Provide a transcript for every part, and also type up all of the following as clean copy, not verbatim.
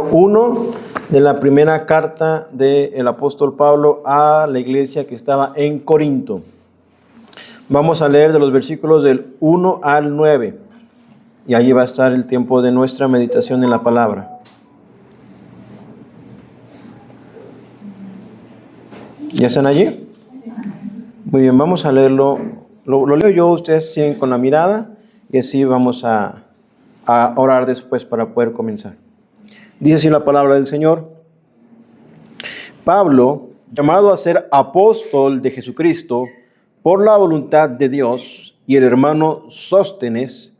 Uno de la primera carta del apóstol Pablo a la iglesia que estaba en Corinto. Vamos a leer de los versículos del 1 al 9. Y allí va a estar el tiempo de nuestra meditación en la palabra. ¿Ya están allí? Muy bien, vamos a leerlo. Lo leo yo, ustedes siguen con la mirada y así vamos a orar después para poder comenzar. Dice así la palabra del Señor. Pablo, llamado a ser apóstol de Jesucristo por la voluntad de Dios, y el hermano Sóstenes,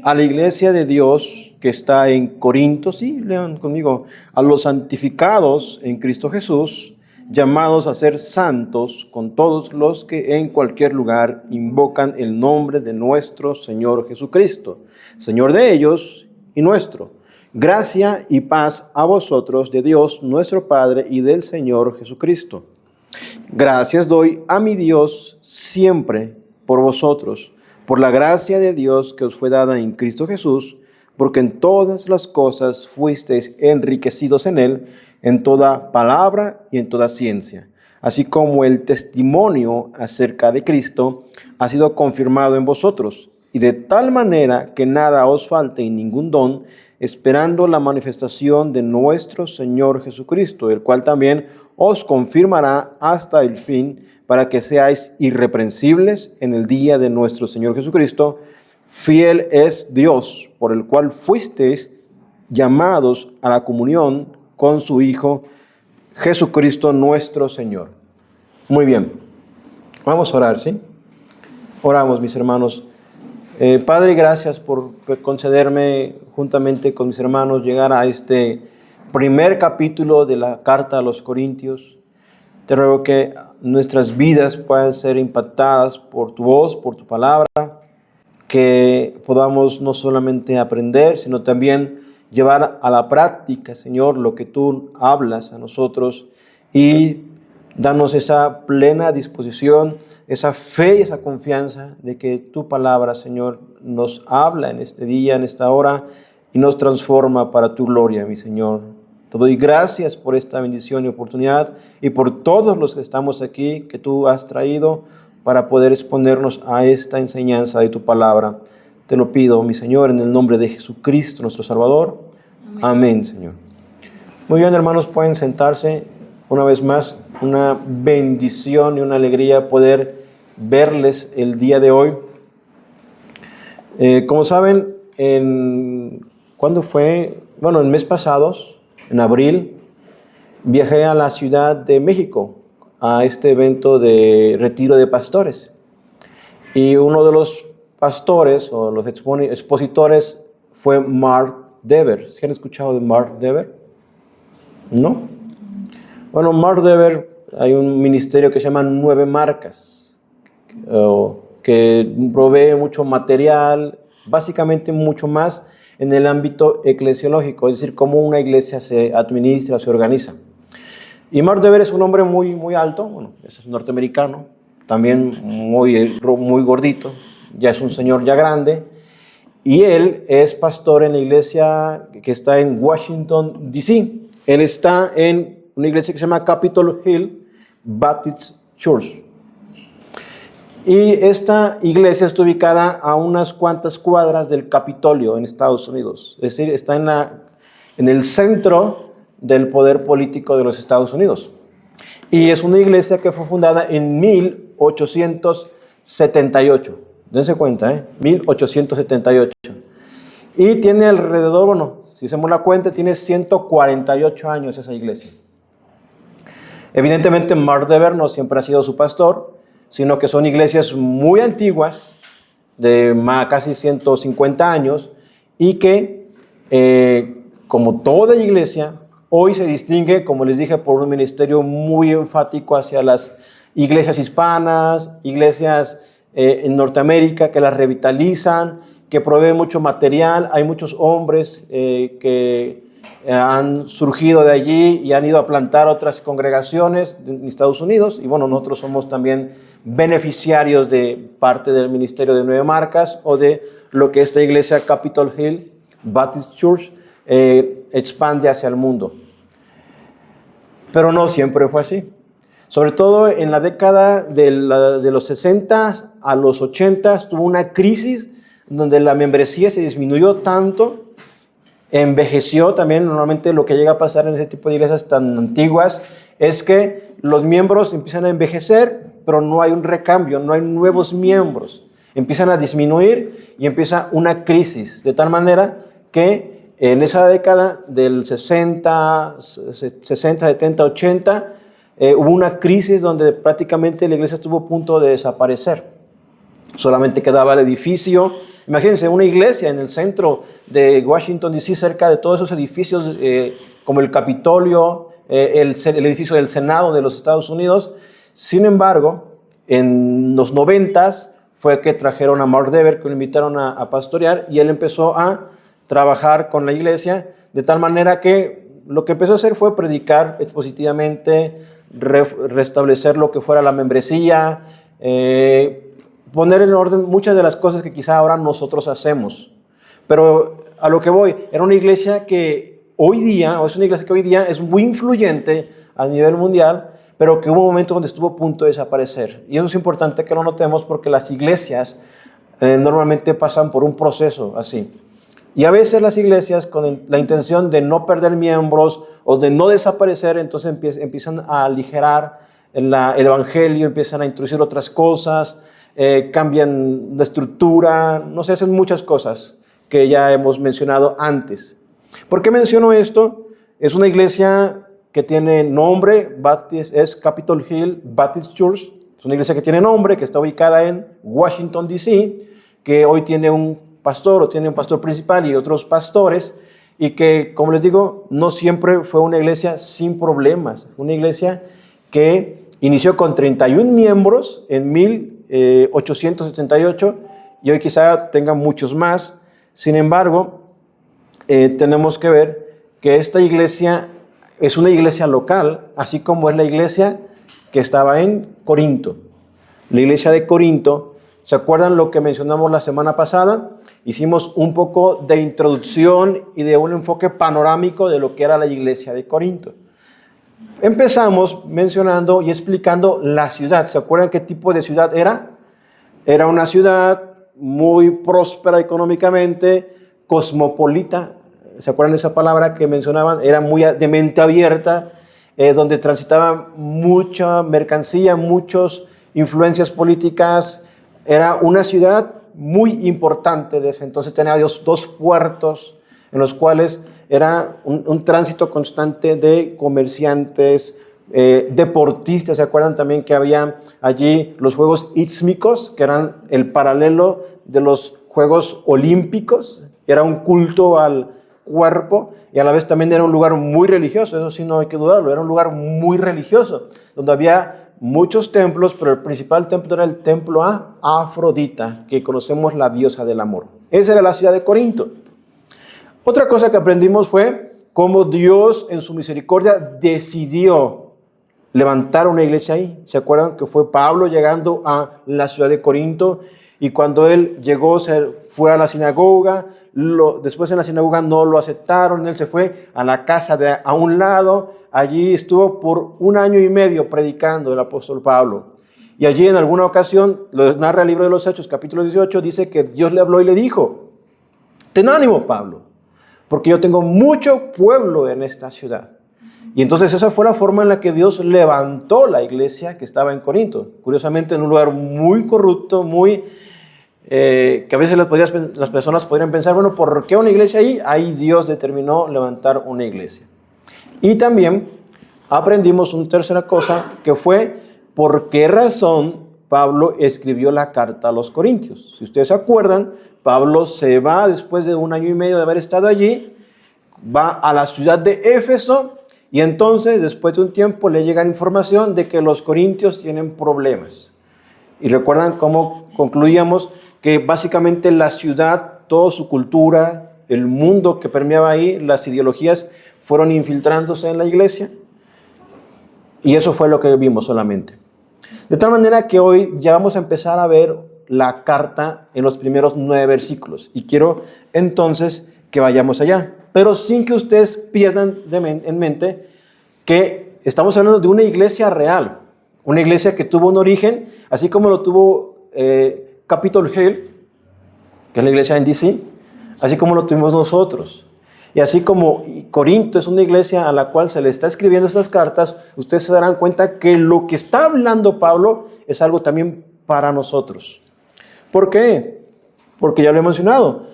a la iglesia de Dios que está en Corinto, sí, lean conmigo, a los santificados en Cristo Jesús, llamados a ser santos con todos los que en cualquier lugar invocan el nombre de nuestro Señor Jesucristo, Señor de ellos y nuestro. Gracia y paz a vosotros de Dios nuestro Padre y del Señor Jesucristo. Gracias doy a mi Dios siempre por vosotros, por la gracia de Dios que os fue dada en Cristo Jesús, porque en todas las cosas fuisteis enriquecidos en Él, en toda palabra y en toda ciencia, así como el testimonio acerca de Cristo ha sido confirmado en vosotros, y de tal manera que nada os falte en ningún don, esperando la manifestación de nuestro Señor Jesucristo, el cual también os confirmará hasta el fin, para que seáis irreprensibles en el día de nuestro Señor Jesucristo. Fiel es Dios, por el cual fuisteis llamados a la comunión con su Hijo, Jesucristo nuestro Señor. Muy bien, vamos a orar, ¿sí? Oramos, mis hermanos. Padre, gracias por concederme, juntamente con mis hermanos, llegar a este primer capítulo de la carta a los Corintios. Te ruego que nuestras vidas puedan ser impactadas por tu voz, por tu palabra, que podamos no solamente aprender, sino también llevar a la práctica, Señor, lo que tú hablas a nosotros, y danos esa plena disposición, esa fe y esa confianza de que tu palabra, Señor, nos habla en este día, en esta hora, y nos transforma para tu gloria, mi Señor. Te doy gracias por esta bendición y oportunidad, y por todos los que estamos aquí, que tú has traído para poder exponernos a esta enseñanza de tu palabra. Te lo pido, mi Señor, en el nombre de Jesucristo, nuestro Salvador. Amén, Señor. Muy bien, hermanos, pueden sentarse. Una vez más, una bendición y una alegría poder verles el día de hoy. Como saben, ¿cuándo fue? Bueno, el mes pasado, en abril, viajé a la Ciudad de México a este evento de retiro de pastores. Y uno de los pastores o los expositores fue Mark Dever. ¿Se han escuchado de Mark Dever? ¿No? Bueno, Mark Dever, hay un ministerio que se llama 9 Marcas, que provee mucho material, básicamente mucho más en el ámbito eclesiológico, es decir, cómo una iglesia se administra, se organiza. Y Mark Dever es un hombre muy, muy alto, bueno, es norteamericano, también muy gordito, ya es un señor ya grande, y él es pastor en la iglesia que está en Washington, D.C. Él está en una iglesia que se llama Capitol Hill Baptist Church. Y esta iglesia está ubicada a unas cuantas cuadras del Capitolio en Estados Unidos. Es decir, está en el centro del poder político de los Estados Unidos. Y es una iglesia que fue fundada en 1878. Dense cuenta, 1878. Y tiene alrededor, bueno, si hacemos la cuenta, tiene 148 años esa iglesia. Evidentemente, Mark Dever no siempre ha sido su pastor, sino que son iglesias muy antiguas, de casi 150 años, y que, como toda iglesia, hoy se distingue, como les dije, por un ministerio muy enfático hacia las iglesias hispanas, iglesias en Norteamérica que las revitalizan, que proveen mucho material. Hay muchos hombres que han surgido de allí y han ido a plantar otras congregaciones en Estados Unidos. Y bueno, nosotros somos también beneficiarios de parte del ministerio de 9 Marcas o de lo que esta iglesia Capitol Hill Baptist Church expande hacia el mundo. Pero no siempre fue así. Sobre todo en la década de los 60 a los 80 tuvo una crisis donde la membresía se disminuyó tanto, envejeció también. Normalmente lo que llega a pasar en ese tipo de iglesias tan antiguas es que los miembros empiezan a envejecer, pero no hay un recambio, no hay nuevos miembros. Empiezan a disminuir y empieza una crisis, de tal manera que en esa década del 60, 70, 80, hubo una crisis donde prácticamente la iglesia estuvo a punto de desaparecer. Solamente quedaba el edificio. Imagínense, una iglesia en el centro de Washington, D.C., cerca de todos esos edificios como el Capitolio, el edificio del Senado de los Estados Unidos. Sin embargo, en los 90s fue que trajeron a Mark Dever, que lo invitaron a pastorear, y él empezó a trabajar con la iglesia, de tal manera que lo que empezó a hacer fue predicar expositivamente, restablecer lo que fuera la membresía, poner en orden muchas de las cosas que quizá ahora nosotros hacemos. Pero a lo que voy, era una iglesia que hoy día, o es una iglesia que hoy día es muy influyente a nivel mundial, pero que hubo un momento donde estuvo a punto de desaparecer. Y eso es importante que lo notemos porque las iglesias normalmente pasan por un proceso así. Y a veces las iglesias, con la intención de no perder miembros o de no desaparecer, entonces empiezan a aligerar el evangelio, empiezan a introducir otras cosas, cambian la estructura, no sé, hacen muchas cosas que ya hemos mencionado antes. ¿Por qué menciono esto? Es una iglesia que tiene nombre, es Capitol Hill Baptist Church. Es una iglesia que tiene nombre, que está ubicada en Washington, D.C., que hoy tiene un pastor o tiene un pastor principal y otros pastores, y que, como les digo, no siempre fue una iglesia sin problemas. Una iglesia que inició con 31 miembros en 1878 y hoy quizá tenga muchos más. Sin embargo, tenemos que ver que esta iglesia es una iglesia local, así como es la iglesia que estaba en Corinto. La iglesia de Corinto, ¿se acuerdan lo que mencionamos la semana pasada? Hicimos un poco de introducción y de un enfoque panorámico de lo que era la iglesia de Corinto. Empezamos mencionando y explicando la ciudad. ¿Se acuerdan qué tipo de ciudad era? Era una ciudad muy próspera económicamente, cosmopolita. ¿Se acuerdan de esa palabra que mencionaban? Era muy de mente abierta, donde transitaba mucha mercancía, muchas influencias políticas. Era una ciudad muy importante de ese entonces. Tenía dos puertos en los cuales era un tránsito constante de comerciantes, deportistas. ¿Se acuerdan también que había allí los Juegos Ístmicos, que eran el paralelo de los Juegos Olímpicos? Era un culto al cuerpo y a la vez también era un lugar muy religioso. Eso sí, no hay que dudarlo. Era un lugar muy religioso, donde había muchos templos, pero el principal templo era el templo a Afrodita, que conocemos, la diosa del amor. Esa era la ciudad de Corinto. Otra cosa que aprendimos fue cómo Dios en su misericordia decidió levantar una iglesia ahí. ¿Se acuerdan que fue Pablo llegando a la ciudad de Corinto? Y cuando él llegó, se fue a la sinagoga. Después en la sinagoga no lo aceptaron. Él se fue a la casa a un lado. Allí estuvo por 1 año y medio predicando el apóstol Pablo. Y allí en alguna ocasión, lo narra el libro de los Hechos, capítulo 18, dice que Dios le habló y le dijo: ten ánimo, Pablo, porque yo tengo mucho pueblo en esta ciudad. Y entonces esa fue la forma en la que Dios levantó la iglesia que estaba en Corinto. Curiosamente en un lugar muy corrupto, que a veces las personas podrían pensar, bueno, ¿por qué una iglesia ahí? Ahí Dios determinó levantar una iglesia. Y también aprendimos una tercera cosa, que fue por qué razón Pablo escribió la carta a los Corintios. Si ustedes se acuerdan, Pablo se va después de 1 año y medio de haber estado allí, va a la ciudad de Éfeso y entonces después de un tiempo le llega información de que los corintios tienen problemas. Y recuerdan cómo concluíamos que básicamente la ciudad, toda su cultura, el mundo que permeaba ahí, las ideologías fueron infiltrándose en la iglesia. Y eso fue lo que vimos solamente. De tal manera que hoy ya vamos a empezar a ver la carta en los primeros 9 versículos. Y quiero entonces que vayamos allá. pero sin que ustedes pierdan en mente que estamos hablando de una iglesia real, una iglesia que tuvo un origen, así como lo tuvo Capitol Hill, que es la iglesia en DC, así como lo tuvimos nosotros. Y así como Corinto es una iglesia a la cual se le está escribiendo estas cartas, ustedes se darán cuenta que lo que está hablando Pablo es algo también para nosotros. ¿Por qué? Porque ya lo he mencionado,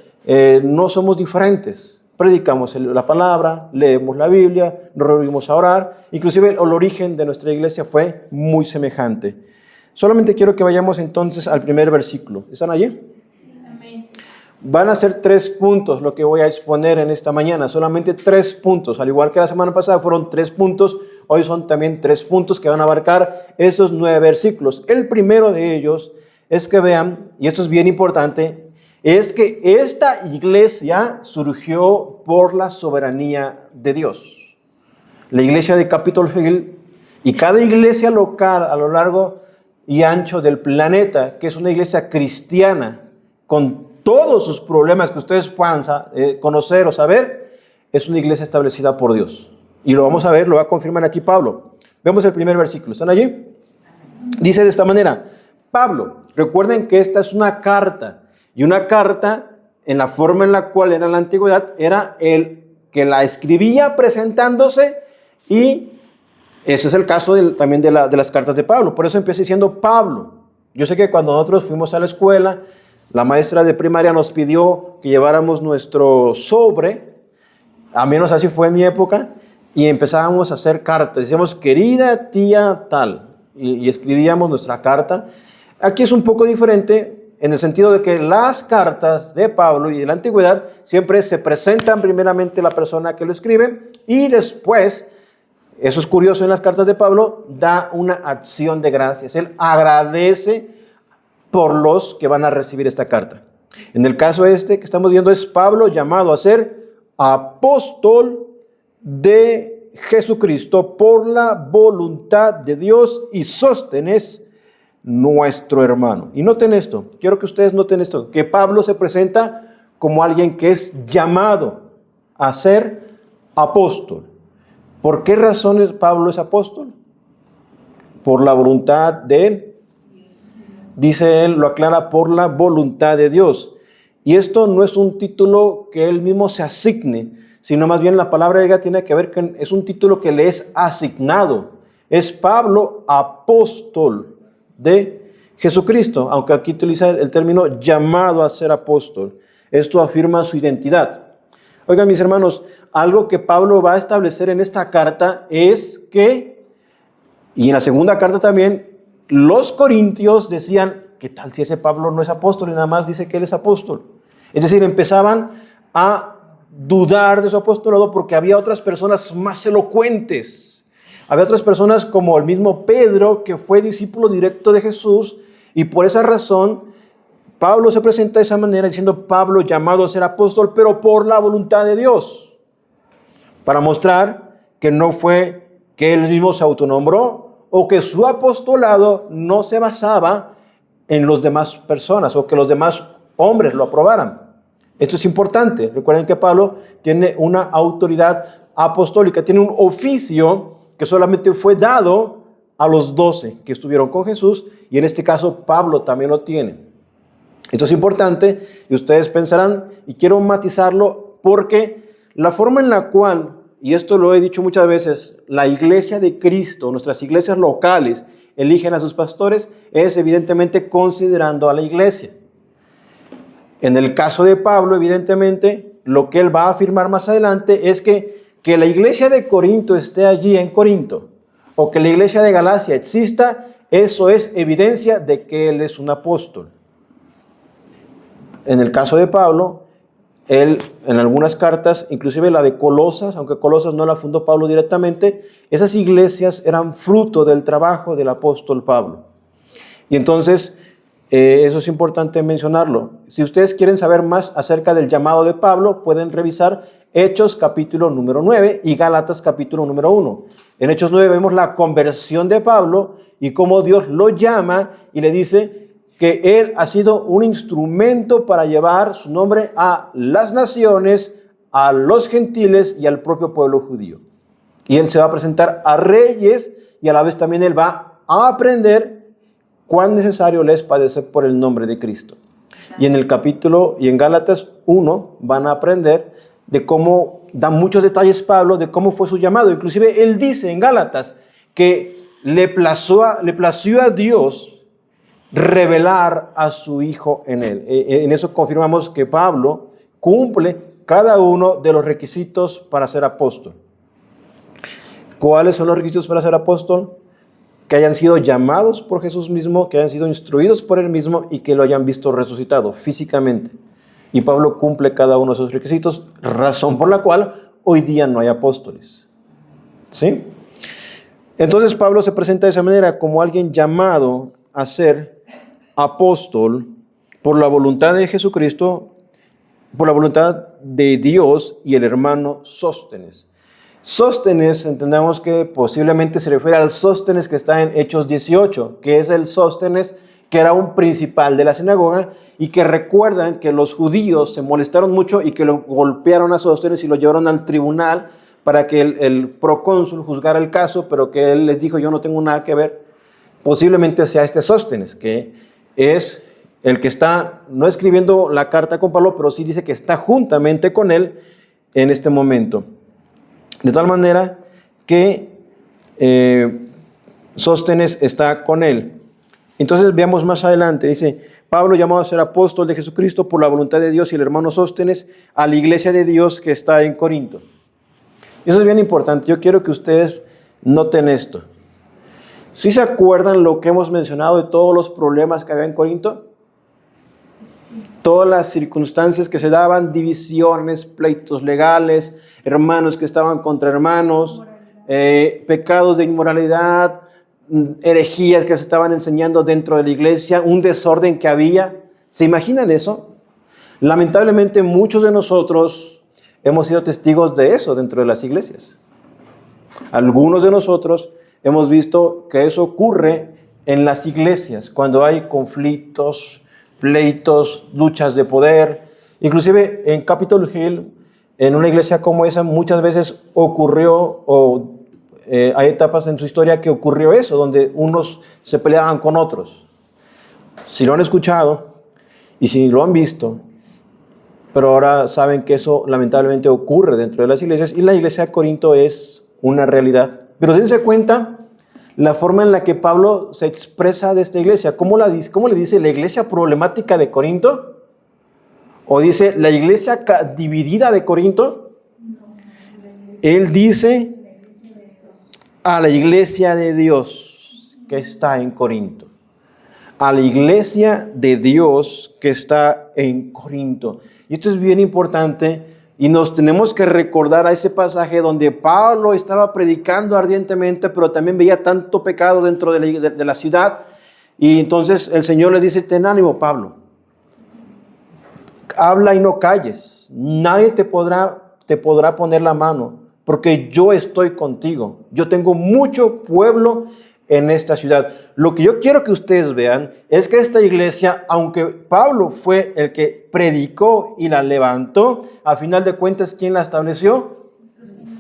no somos diferentes. Predicamos la palabra, leemos la Biblia, nos reunimos a orar. Inclusive el origen de nuestra iglesia fue muy semejante. Solamente quiero que vayamos entonces al primer versículo. ¿Están allí? Van a ser 3 puntos lo que voy a exponer en esta mañana, solamente 3 puntos. Al igual que la semana pasada fueron 3 puntos, hoy son también 3 puntos que van a abarcar esos 9 versículos. El primero de ellos es que vean, y esto es bien importante, es que esta iglesia surgió por la soberanía de Dios. La iglesia de Capitol Hill y cada iglesia local a lo largo y ancho del planeta, que es una iglesia cristiana, con todos sus problemas que ustedes puedan conocer o saber, es una iglesia establecida por Dios. Y lo vamos a ver, lo va a confirmar aquí Pablo. Vemos el primer versículo. ¿Están allí? Dice de esta manera: Pablo, recuerden que esta es una carta. Y una carta, en la forma en la cual era en la antigüedad, era el que la escribía presentándose. Y ese es el caso también de las cartas de Pablo. Por eso empieza diciendo Pablo. Yo sé que cuando nosotros fuimos a la escuela, la maestra de primaria nos pidió que lleváramos nuestro sobre, a menos así fue en mi época, y empezábamos a hacer cartas. Decíamos, querida tía tal, y escribíamos nuestra carta. Aquí es un poco diferente en el sentido de que las cartas de Pablo y de la antigüedad siempre se presentan primeramente la persona que lo escribe y después, eso es curioso en las cartas de Pablo, da una acción de gracias. Él agradece por los que van a recibir esta carta. En el caso que estamos viendo es Pablo llamado a ser apóstol de Jesucristo por la voluntad de Dios y Sóstenes, nuestro hermano. Y noten esto, quiero que ustedes noten esto, que Pablo se presenta como alguien que es llamado a ser apóstol. ¿Por qué razones Pablo es apóstol? Por la voluntad de él. Dice él, lo aclara, por la voluntad de Dios. Y esto no es un título que él mismo se asigne, sino más bien la palabra griega tiene que ver con, es un título que le es asignado. Es Pablo, apóstol de Jesucristo, aunque aquí utiliza el término llamado a ser apóstol. Esto afirma su identidad. Oigan, mis hermanos, algo que Pablo va a establecer en esta carta es que, y en la segunda carta también, los corintios decían, ¿qué tal si ese Pablo no es apóstol y nada más dice que él es apóstol? Es decir, empezaban a dudar de su apostolado porque había otras personas más elocuentes. Había otras personas como el mismo Pedro, que fue discípulo directo de Jesús, y por esa razón Pablo se presenta de esa manera diciendo, Pablo llamado a ser apóstol, pero por la voluntad de Dios, para mostrar que no fue que él mismo se autonombró, o que su apostolado no se basaba en las demás personas o que los demás hombres lo aprobaran. Esto es importante. Recuerden que Pablo tiene una autoridad apostólica, tiene un oficio que solamente fue dado a los 12 que estuvieron con Jesús, y en este caso Pablo también lo tiene. Esto es importante y ustedes pensarán, y quiero matizarlo porque la forma en la cual, y esto lo he dicho muchas veces, la iglesia de Cristo, nuestras iglesias locales, eligen a sus pastores, es evidentemente considerando a la iglesia. En el caso de Pablo, evidentemente, lo que él va a afirmar más adelante es que la iglesia de Corinto esté allí en Corinto, o que la iglesia de Galacia exista, eso es evidencia de que él es un apóstol. En el caso de Pablo, él en algunas cartas, inclusive la de Colosas, aunque Colosas no la fundó Pablo directamente, esas iglesias eran fruto del trabajo del apóstol Pablo. Y entonces, eso es importante mencionarlo. Si ustedes quieren saber más acerca del llamado de Pablo, pueden revisar Hechos capítulo número 9 y Gálatas capítulo número 1. En Hechos 9 vemos la conversión de Pablo y cómo Dios lo llama y le dice que él ha sido un instrumento para llevar su nombre a las naciones, a los gentiles y al propio pueblo judío. Y él se va a presentar a reyes y a la vez también él va a aprender cuán necesario le es padecer por el nombre de Cristo. Y en el capítulo, y en Gálatas 1, van a aprender de cómo, da muchos detalles Pablo, de cómo fue su llamado. Inclusive él dice en Gálatas que le plació a Dios revelar a su Hijo en él. En eso confirmamos que Pablo cumple cada uno de los requisitos para ser apóstol. ¿Cuáles son los requisitos para ser apóstol? Que hayan sido llamados por Jesús mismo, que hayan sido instruidos por Él mismo y que lo hayan visto resucitado físicamente. Y Pablo cumple cada uno de esos requisitos, razón por la cual hoy día no hay apóstoles. ¿Sí? Entonces Pablo se presenta de esa manera como alguien llamado a ser apóstol por la voluntad de Jesucristo, por la voluntad de Dios y el hermano Sóstenes. Sóstenes, entendamos que posiblemente se refiere al Sóstenes que está en Hechos 18, que es el Sóstenes que era un principal de la sinagoga y que recuerdan que los judíos se molestaron mucho y que lo golpearon a Sóstenes y lo llevaron al tribunal para que el procónsul juzgara el caso, pero que él les dijo, yo no tengo nada que ver. Posiblemente sea este Sóstenes, que es el que está, no escribiendo la carta con Pablo, pero sí dice que está juntamente con él en este momento. De tal manera que Sóstenes está con él. Entonces veamos más adelante, dice, Pablo llamado a ser apóstol de Jesucristo por la voluntad de Dios y el hermano Sóstenes a la iglesia de Dios que está en Corinto. Eso es bien importante, yo quiero que ustedes noten esto. ¿Sí se acuerdan lo que hemos mencionado de todos los problemas que había en Corinto? Sí. Todas las circunstancias que se daban, divisiones, pleitos legales, hermanos que estaban contra hermanos, pecados de inmoralidad, herejías que se estaban enseñando dentro de la iglesia, un desorden que había. ¿Se imaginan eso? Lamentablemente muchos de nosotros hemos sido testigos de eso dentro de las iglesias. Algunos de nosotros hemos visto que eso ocurre en las iglesias, cuando hay conflictos, pleitos, luchas de poder. Inclusive en Capitol Hill, en una iglesia como esa, muchas veces ocurrió, hay etapas en su historia que ocurrió eso, donde unos se peleaban con otros. Si lo han escuchado y si lo han visto, pero ahora saben que eso lamentablemente ocurre dentro de las iglesias y la iglesia de Corinto es una realidad. Pero dense cuenta la forma en la que Pablo se expresa de esta iglesia. ¿Cómo le dice la iglesia problemática de Corinto? ¿O dice la iglesia dividida de Corinto? Él dice a la iglesia de Dios que está en Corinto. A la iglesia de Dios que está en Corinto. Y esto es bien importante y nos tenemos que recordar a ese pasaje donde Pablo estaba predicando ardientemente, pero también veía tanto pecado dentro de la ciudad. Y entonces el Señor le dice, ten ánimo, Pablo. Habla y no calles. Nadie te podrá poner la mano, porque yo estoy contigo. Yo tengo mucho pueblo en esta ciudad. Lo que yo quiero que ustedes vean es que esta iglesia, aunque Pablo fue el que predicó y la levantó, a final de cuentas, ¿quién la estableció?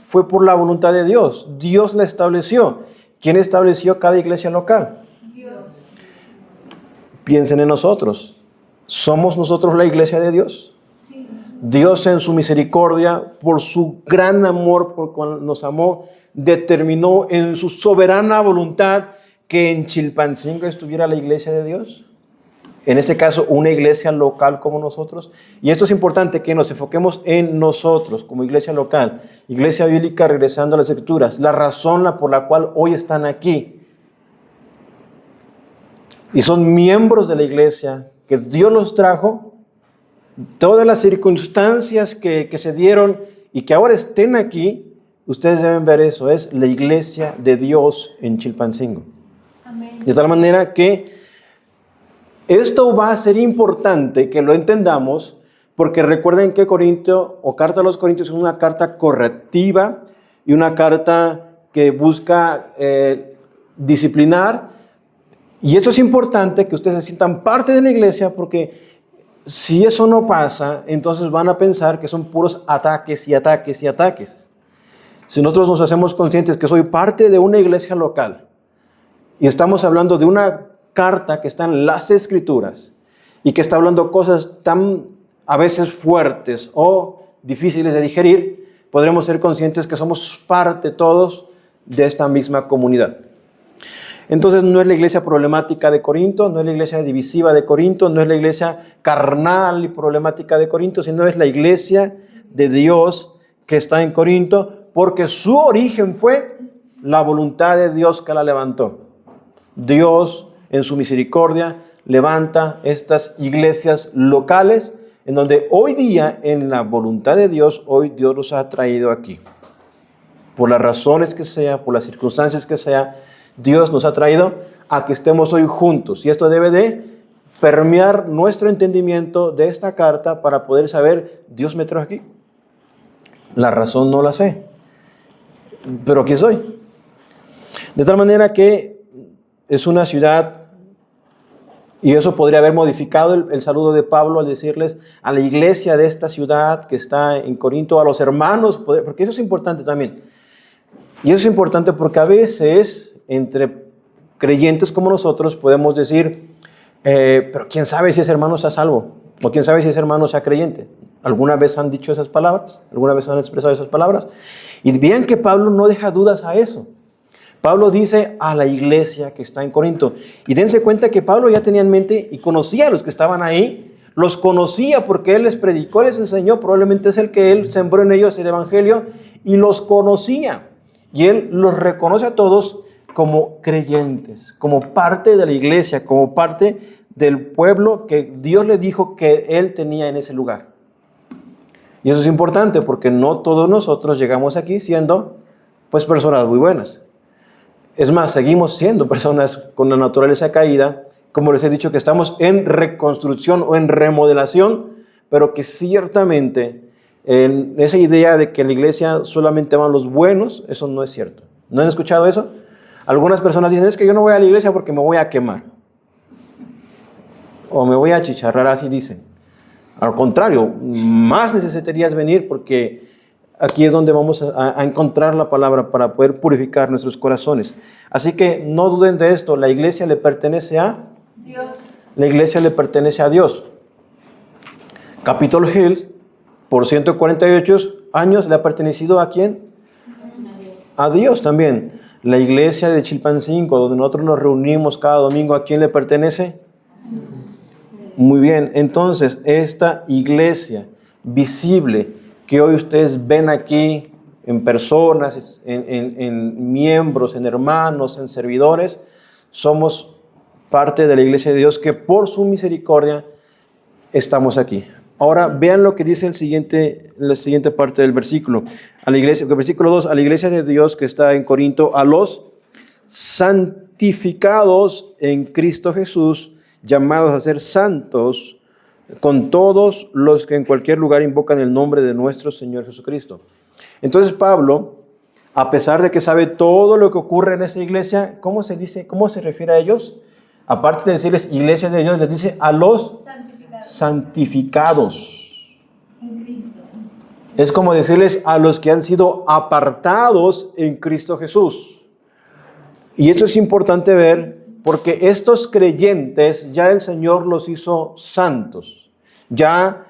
Fue por la voluntad de Dios. Dios la estableció. ¿Quién estableció cada iglesia local? Dios. Piensen en nosotros. ¿Somos nosotros la iglesia de Dios? Sí. Dios en su misericordia, por su gran amor, por cual nos amó, determinó en su soberana voluntad que en Chilpancingo estuviera la iglesia de Dios. En este caso, una iglesia local como nosotros. Y esto es importante, que nos enfoquemos en nosotros como iglesia local. Iglesia bíblica, regresando a las Escrituras. La razón por la cual hoy están aquí. Y son miembros de la iglesia que Dios los trajo. Todas las circunstancias que se dieron y que ahora estén aquí, ustedes deben ver eso. Es la iglesia de Dios en Chilpancingo. Amén. De tal manera que esto va a ser importante que lo entendamos, porque recuerden que Corinto o Carta a los Corintios es una carta correctiva y una carta que busca disciplinar. Y eso es importante, que ustedes se sientan parte de la iglesia, porque Si eso no pasa, entonces van a pensar que son puros ataques y ataques y ataques. Si nosotros nos hacemos conscientes que soy parte de una iglesia local y estamos hablando de una carta que está en las Escrituras y que está hablando cosas tan a veces fuertes o difíciles de digerir, podremos ser conscientes que somos parte todos de esta misma comunidad. Entonces no es la iglesia problemática de Corinto, no es la iglesia divisiva de Corinto, no es la iglesia carnal y problemática de Corinto, sino es la iglesia de Dios que está en Corinto, porque su origen fue la voluntad de Dios que la levantó. Dios, en su misericordia, levanta estas iglesias locales, en donde hoy día, en la voluntad de Dios, hoy Dios los ha traído aquí. Por las razones que sea, por las circunstancias que sea, Dios nos ha traído a que estemos hoy juntos. Y esto debe de permear nuestro entendimiento de esta carta para poder saber, Dios me trajo aquí. La razón no la sé, pero aquí estoy. De tal manera que es una ciudad, y eso podría haber modificado el saludo de Pablo al decirles a la iglesia de esta ciudad que está en Corinto, a los hermanos, porque eso es importante también. Y eso es importante porque a veces entre creyentes como nosotros podemos decir, pero quién sabe si ese hermano sea salvo, o quién sabe si ese hermano sea creyente. ¿Alguna vez han dicho esas palabras? ¿Alguna vez han expresado esas palabras? Y vean que Pablo no deja dudas a eso. Pablo dice a la iglesia que está en Corinto. Y dense cuenta que Pablo ya tenía en mente y conocía a los que estaban ahí. Los conocía porque él les predicó, les enseñó. Probablemente es el que él sembró en ellos el evangelio. Y los conocía. Y él los reconoce a todos como creyentes, como parte de la iglesia, como parte del pueblo que Dios le dijo que él tenía en ese lugar. Y eso es importante porque no todos nosotros llegamos aquí siendo pues personas muy buenas. Es más, seguimos siendo personas con la naturaleza caída, como les he dicho que estamos en reconstrucción o en remodelación, pero que ciertamente en esa idea de que en la iglesia solamente van los buenos, eso no es cierto. ¿No han escuchado eso? Algunas personas dicen, es que yo no voy a la iglesia porque me voy a quemar. O me voy a achicharrar, así dicen. Al contrario, más necesitarías venir porque aquí es donde vamos a encontrar la palabra para poder purificar nuestros corazones. Así que no duden de esto, la iglesia le pertenece a Dios. La iglesia le pertenece a Dios. Capitol Hills, por 148 años, le ha pertenecido ¿a quién? A Dios también. La iglesia de Chilpancingo, donde nosotros nos reunimos cada domingo, ¿a quién le pertenece? Muy bien, entonces esta iglesia visible que hoy ustedes ven aquí en personas, en miembros, en hermanos, en servidores, somos parte de la iglesia de Dios que por su misericordia estamos aquí. Ahora vean lo que dice la siguiente parte del versículo. A la iglesia, versículo 2, a la iglesia de Dios que está en Corinto, a los santificados en Cristo Jesús, llamados a ser santos, con todos los que en cualquier lugar invocan el nombre de nuestro Señor Jesucristo. Entonces Pablo, a pesar de que sabe todo lo que ocurre en esa iglesia, ¿cómo se dice? ¿Cómo se refiere a ellos? Aparte de decirles iglesia de Dios, les dice a los santificados. En Cristo. Es como decirles a los que han sido apartados en Cristo Jesús. Y esto es importante ver porque estos creyentes ya el Señor los hizo santos. Ya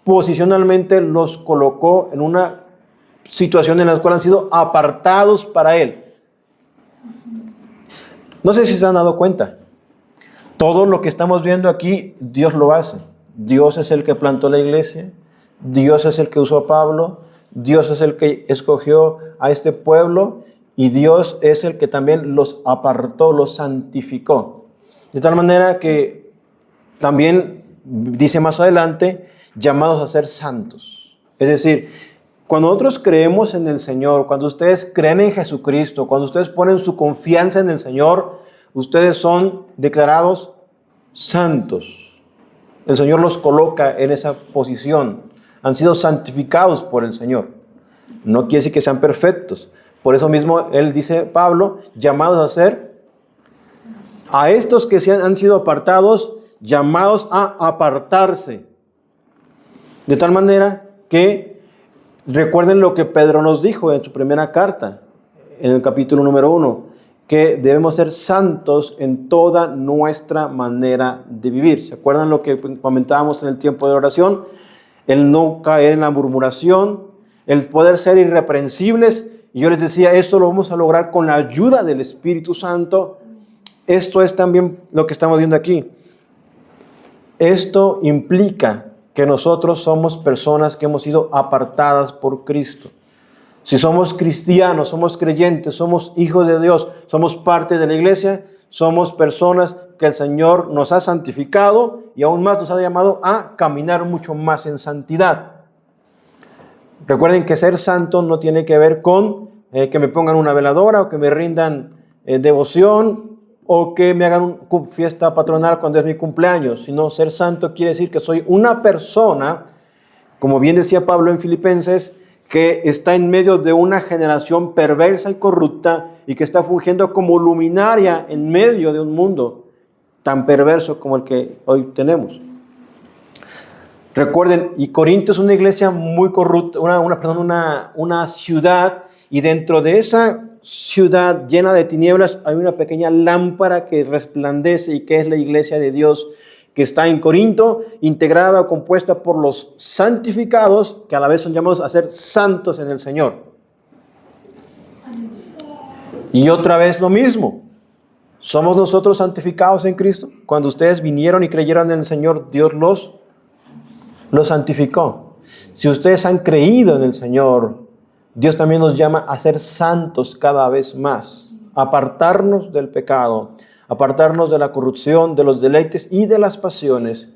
posicionalmente los colocó en una situación en la cual han sido apartados para Él. No sé si se han dado cuenta. Todo lo que estamos viendo aquí, Dios lo hace. Dios es el que plantó la iglesia. Dios es el que usó a Pablo. Dios es el que escogió a este pueblo. Y Dios es el que también los apartó, los santificó. De tal manera que también dice más adelante, llamados a ser santos. Es decir, cuando nosotros creemos en el Señor, cuando ustedes creen en Jesucristo, cuando ustedes ponen su confianza en el Señor, ustedes son declarados santos. El Señor los coloca en esa posición. Han sido santificados por el Señor. No quiere decir que sean perfectos. Por eso mismo él dice, Pablo, llamados a ser, a estos que han sido apartados, llamados a apartarse. De tal manera que recuerden lo que Pedro nos dijo en su primera carta, en el capítulo número 1, que debemos ser santos en toda nuestra manera de vivir. ¿Se acuerdan lo que comentábamos en el tiempo de oración? El no caer en la murmuración, el poder ser irreprensibles. Y yo les decía, esto lo vamos a lograr con la ayuda del Espíritu Santo. Esto es también lo que estamos viendo aquí. Esto implica que nosotros somos personas que hemos sido apartadas por Cristo. Si somos cristianos, somos creyentes, somos hijos de Dios, somos parte de la iglesia, somos personas que el Señor nos ha santificado y aún más nos ha llamado a caminar mucho más en santidad. Recuerden que ser santo no tiene que ver con que me pongan una veladora o que me rindan devoción o que me hagan una fiesta patronal cuando es mi cumpleaños, sino ser santo quiere decir que soy una persona, como bien decía Pablo en Filipenses, que está en medio de una generación perversa y corrupta y que está fungiendo como luminaria en medio de un mundo tan perverso como el que hoy tenemos. Recuerden, y Corinto es una iglesia muy corrupta, una ciudad, y dentro de esa ciudad llena de tinieblas hay una pequeña lámpara que resplandece y que es la iglesia de Dios que está en Corinto, integrada o compuesta por los santificados, que a la vez son llamados a ser santos en el Señor. Y otra vez lo mismo. ¿Somos nosotros santificados en Cristo? Cuando ustedes vinieron y creyeron en el Señor, Dios los santificó. Si ustedes han creído en el Señor, Dios también nos llama a ser santos cada vez más, apartarnos del pecado, apartarnos de la corrupción, de los deleites y de las pasiones,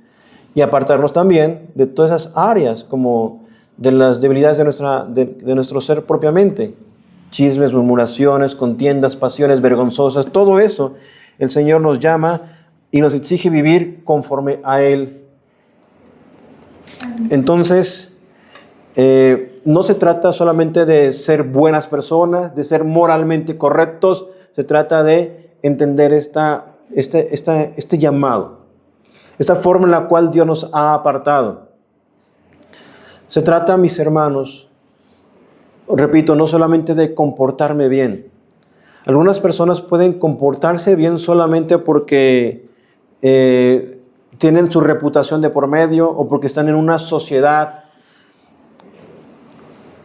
y apartarnos también de todas esas áreas como de las debilidades de nuestro ser propiamente. Chismes, murmuraciones, contiendas, pasiones vergonzosas, todo eso el Señor nos llama y nos exige vivir conforme a Él. Entonces, no se trata solamente de ser buenas personas, de ser moralmente correctos, se trata de entender este llamado, esta forma en la cual Dios nos ha apartado. Se trata, mis hermanos, repito, no solamente de comportarme bien. Algunas personas pueden comportarse bien solamente porque tienen su reputación de por medio o porque están en una sociedad.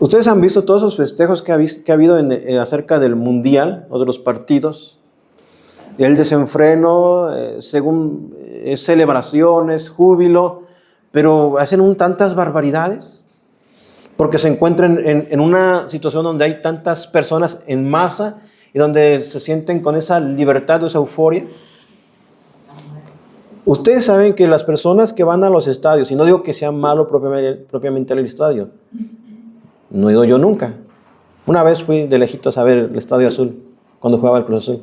Ustedes han visto todos esos festejos que ha habido acerca del mundial o de los partidos. El desenfreno, según celebraciones, júbilo, pero hacen tantas barbaridades porque se encuentran en una situación donde hay tantas personas en masa y donde se sienten con esa libertad o esa euforia. Ustedes saben que las personas que van a los estadios, y no digo que sea malo propiamente el estadio, no he ido yo nunca. Una vez fui de lejitos a ver el Estadio Azul, cuando jugaba el Cruz Azul.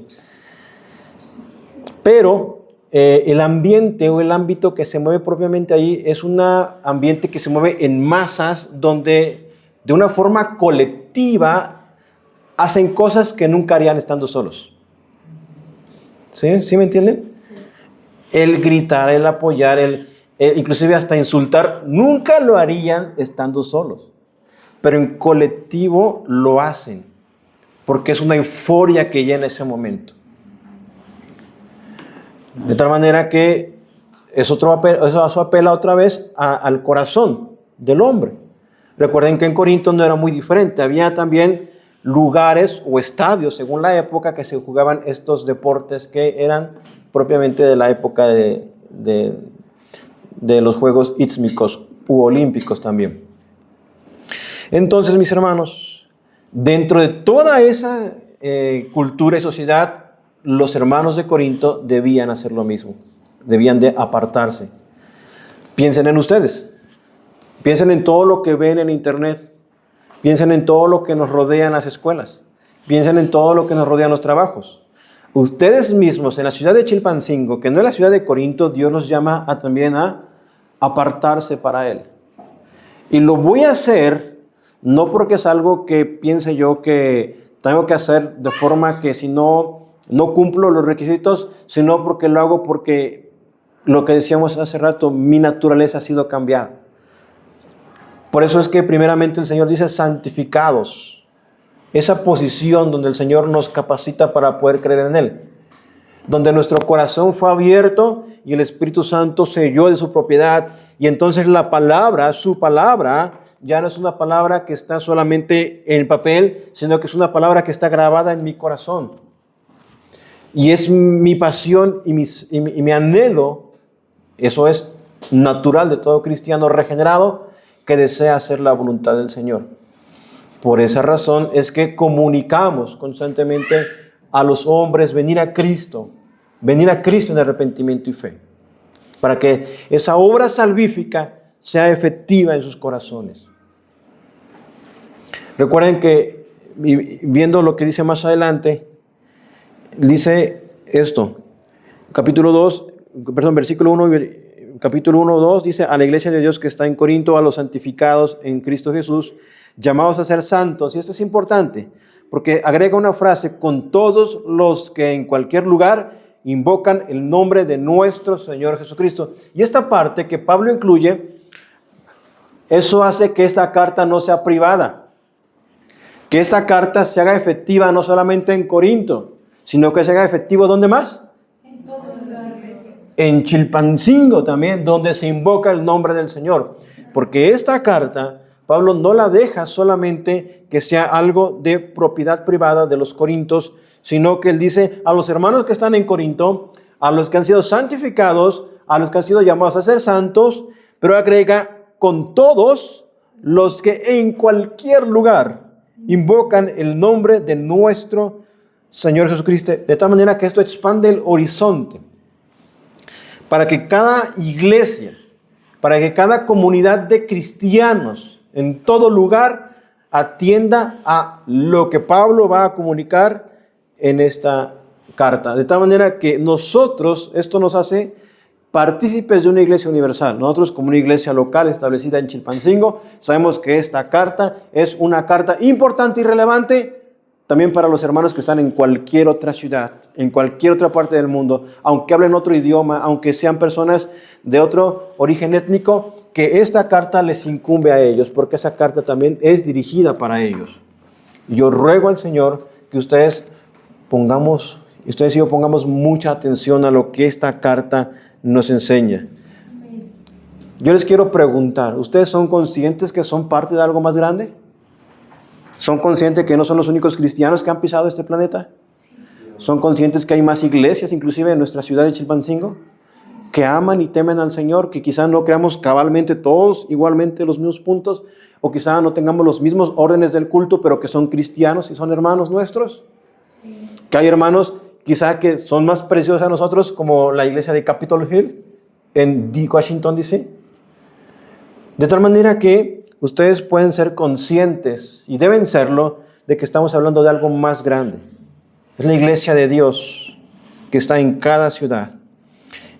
Pero el ambiente o el ámbito que se mueve propiamente allí es un ambiente que se mueve en masas donde de una forma colectiva hacen cosas que nunca harían estando solos. ¿Sí? ¿Sí me entienden? Sí. El gritar, el apoyar, inclusive hasta insultar, nunca lo harían estando solos. Pero en colectivo lo hacen porque es una euforia que llena ese momento. De tal manera que eso apela otra vez al corazón del hombre. Recuerden que en Corinto no era muy diferente. Había también lugares o estadios, según la época, que se jugaban estos deportes que eran propiamente de la época de los Juegos Istmicos u Olímpicos también. Entonces, mis hermanos, dentro de toda esa cultura y sociedad, los hermanos de Corinto debían hacer lo mismo, debían de apartarse. Piensen en ustedes, piensen en todo lo que ven en internet, piensen en todo lo que nos rodea en las escuelas, piensen en todo lo que nos rodea en los trabajos. Ustedes mismos en la ciudad de Chilpancingo, que no es la ciudad de Corinto, Dios los llama también a apartarse para Él. Y lo voy a hacer no porque es algo que piense yo que tengo que hacer de forma que si no cumplo los requisitos, sino porque lo hago porque lo que decíamos hace rato, mi naturaleza ha sido cambiada. Por eso es que primeramente el Señor dice santificados. Esa posición donde el Señor nos capacita para poder creer en Él. Donde nuestro corazón fue abierto y el Espíritu Santo selló de su propiedad. Y entonces la palabra, su palabra, ya no es una palabra que está solamente en papel, sino que es una palabra que está grabada en mi corazón. Y es mi pasión y mi anhelo, eso es natural de todo cristiano regenerado, que desea hacer la voluntad del Señor. Por esa razón es que comunicamos constantemente a los hombres venir a Cristo en arrepentimiento y fe, para que esa obra salvífica sea efectiva en sus corazones. Recuerden que, viendo lo que dice más adelante, dice esto, versículo 1, capítulo 1, 2, dice, a la iglesia de Dios que está en Corinto, a los santificados en Cristo Jesús, llamados a ser santos. Y esto es importante, porque agrega una frase, con todos los que en cualquier lugar invocan el nombre de nuestro Señor Jesucristo. Y esta parte que Pablo incluye, eso hace que esta carta no sea privada, que esta carta se haga efectiva no solamente en Corinto, sino que se haga efectivo ¿dónde más? En todas las iglesias. En Chilpancingo también, donde se invoca el nombre del Señor. Porque esta carta, Pablo no la deja solamente que sea algo de propiedad privada de los corintios, sino que él dice a los hermanos que están en Corinto, a los que han sido santificados, a los que han sido llamados a ser santos, pero agrega con todos los que en cualquier lugar invocan el nombre de nuestro Señor Jesucristo, de tal manera que esto expande el horizonte, para que cada iglesia, para que cada comunidad de cristianos en todo lugar atienda a lo que Pablo va a comunicar en esta carta. De tal manera que nosotros, esto nos hace partícipes de una iglesia universal. Nosotros, como una iglesia local establecida en Chilpancingo, sabemos que esta carta es una carta importante y relevante también para los hermanos que están en cualquier otra ciudad, en cualquier otra parte del mundo, aunque hablen otro idioma, aunque sean personas de otro origen étnico, que esta carta les incumbe a ellos, porque esa carta también es dirigida para ellos. Y yo ruego al Señor que ustedes y yo pongamos mucha atención a lo que esta carta nos enseña. Yo les quiero preguntar, ¿ustedes son conscientes que son parte de algo más grande? ¿Son conscientes que no son los únicos cristianos que han pisado este planeta? Sí. ¿Son conscientes que hay más iglesias, inclusive en nuestra ciudad de Chilpancingo, que aman y temen al Señor, que quizás no creamos cabalmente todos igualmente los mismos puntos, o quizás no tengamos los mismos órdenes del culto, pero que son cristianos y son hermanos nuestros? Sí. Que hay hermanos quizás que son más preciosos a nosotros, como la iglesia de Capitol Hill en Washington, D.C. De tal manera que ustedes pueden ser conscientes, y deben serlo, de que estamos hablando de algo más grande. Es la iglesia de Dios que está en cada ciudad.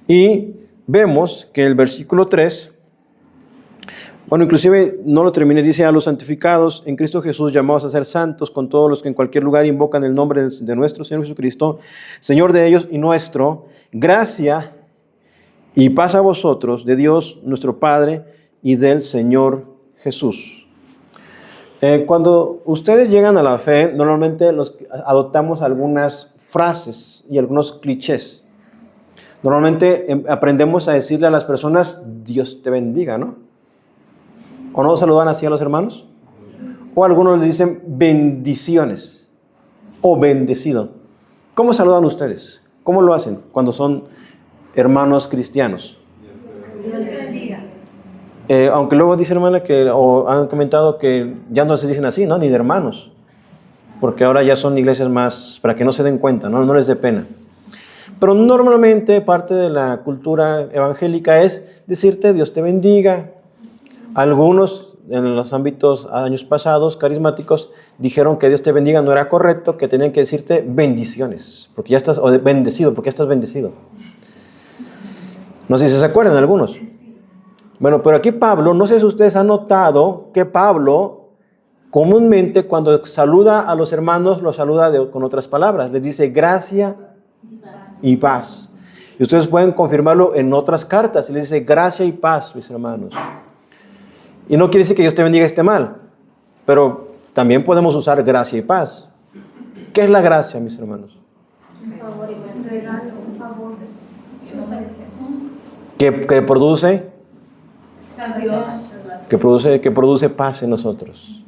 Y vemos que el versículo 3, inclusive no lo terminé, dice a los santificados en Cristo Jesús, llamados a ser santos, con todos los que en cualquier lugar invocan el nombre de nuestro Señor Jesucristo, Señor de ellos y nuestro, gracia y paz a vosotros, de Dios nuestro Padre y del Señor Jesús. Cuando ustedes llegan a la fe, normalmente adoptamos algunas frases y algunos clichés. Normalmente aprendemos a decirle a las personas, Dios te bendiga, ¿no? ¿O no saludan así a los hermanos? O algunos les dicen bendiciones o bendecido. ¿Cómo saludan ustedes? ¿Cómo lo hacen cuando son hermanos cristianos? Dios te bendiga. Aunque luego dice hermana o han comentado que ya no se dicen así, ¿no? Ni de hermanos. Porque ahora ya son iglesias más, para que no se den cuenta, no les dé pena. Pero normalmente parte de la cultura evangélica es decirte Dios te bendiga. Algunos en los ámbitos años pasados, carismáticos, dijeron que Dios te bendiga no era correcto, que tenían que decirte bendiciones, porque ya estás, o bendecido, porque ya estás bendecido. No sé si se acuerdan algunos. Bueno, pero aquí Pablo, no sé si ustedes han notado que Pablo comúnmente cuando saluda a los hermanos, los saluda con otras palabras. Les dice gracia y paz. Y ustedes pueden confirmarlo en otras cartas. Les dice gracia y paz, mis hermanos. Y no quiere decir que Dios te bendiga y esté mal, pero también podemos usar gracia y paz. ¿Qué es la gracia, mis hermanos? Favor y regalo, favor. Que produce, Salvación. que produce paz en nosotros.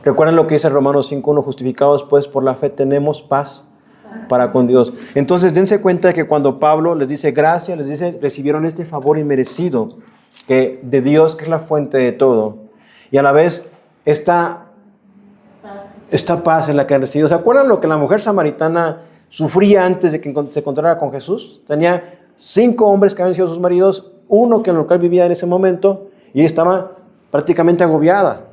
Recuerden lo que dice Romanos 5:1, justificados pues por la fe tenemos paz para con Dios. Entonces dense cuenta de que cuando Pablo les dice gracia, les dice recibieron este favor inmerecido que de Dios, que es la fuente de todo, y a la vez esta paz en la que han recibido. ¿Se acuerdan lo que la mujer samaritana sufría antes de que se encontrara con Jesús? Tenía 5 hombres que habían sido sus maridos, uno que en el local vivía en ese momento, y ella estaba prácticamente agobiada.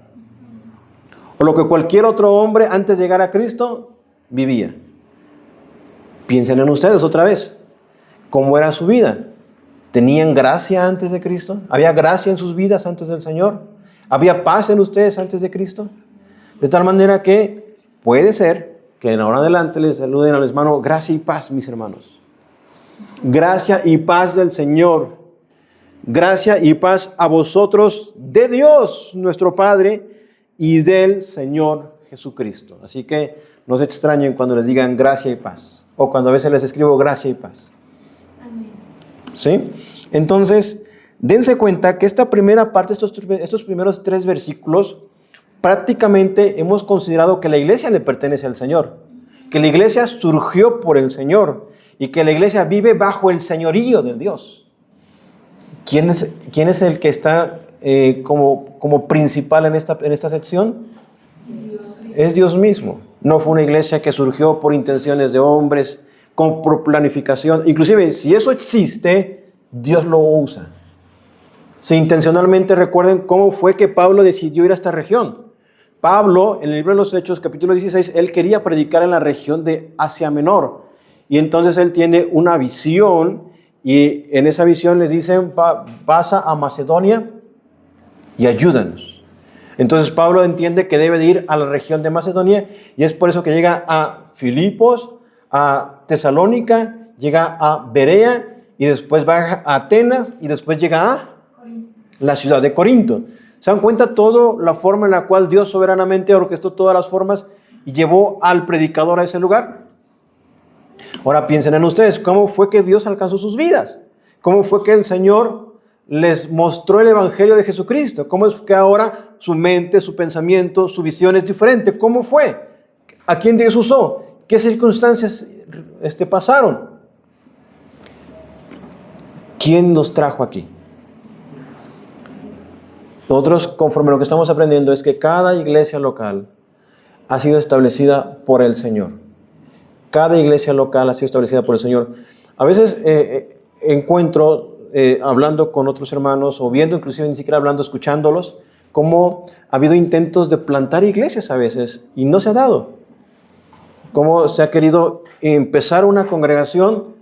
O lo que cualquier otro hombre antes de llegar a Cristo vivía. Piensen en ustedes otra vez. ¿Cómo era su vida? ¿Tenían gracia antes de Cristo? ¿Había gracia en sus vidas antes del Señor? ¿Había paz en ustedes antes de Cristo? De tal manera que puede ser que en ahora en adelante les saluden al hermano, gracia y paz, mis hermanos. Gracia y paz del Señor. Gracia y paz a vosotros de Dios, nuestro Padre, y del Señor Jesucristo. Así que no se extrañen cuando les digan gracia y paz. O cuando a veces les escribo gracia y paz. Amén. ¿Sí? Entonces, dense cuenta que esta primera parte, estos primeros 3 versículos, prácticamente hemos considerado que la iglesia le pertenece al Señor. Que la iglesia surgió por el Señor. Y que la iglesia vive bajo el señorío de Dios. ¿Quién es el que está como principal en esta sección? Dios. Es Dios mismo. No fue una iglesia que surgió por intenciones de hombres, por planificación. Inclusive, si eso existe, Dios lo usa. Si intencionalmente recuerden cómo fue que Pablo decidió ir a esta región. Pablo, en el libro de los Hechos, capítulo 16, él quería predicar en la región de Asia Menor. Y entonces él tiene una visión, y en esa visión les dicen, pasa a Macedonia y ayúdanos. Entonces Pablo entiende que debe de ir a la región de Macedonia, y es por eso que llega a Filipos, a Tesalónica, llega a Berea, y después va a Atenas, y después llega a la ciudad de Corinto. ¿Se dan cuenta toda la forma en la cual Dios soberanamente orquestó todas las formas y llevó al predicador a ese lugar? Ahora piensen en ustedes, ¿cómo fue que Dios alcanzó sus vidas? ¿Cómo fue que el Señor les mostró el Evangelio de Jesucristo? ¿Cómo es que ahora su mente, su pensamiento, su visión es diferente? ¿Cómo fue? ¿A quién Dios usó? ¿Qué circunstancias pasaron? ¿Quién los trajo aquí? Nosotros, conforme a lo que estamos aprendiendo, es que cada iglesia local ha sido establecida por el Señor. Cada iglesia local ha sido establecida por el Señor. A veces encuentro, hablando con otros hermanos, o viendo inclusive ni siquiera hablando, escuchándolos, cómo ha habido intentos de plantar iglesias a veces y no se ha dado. Cómo se ha querido empezar una congregación,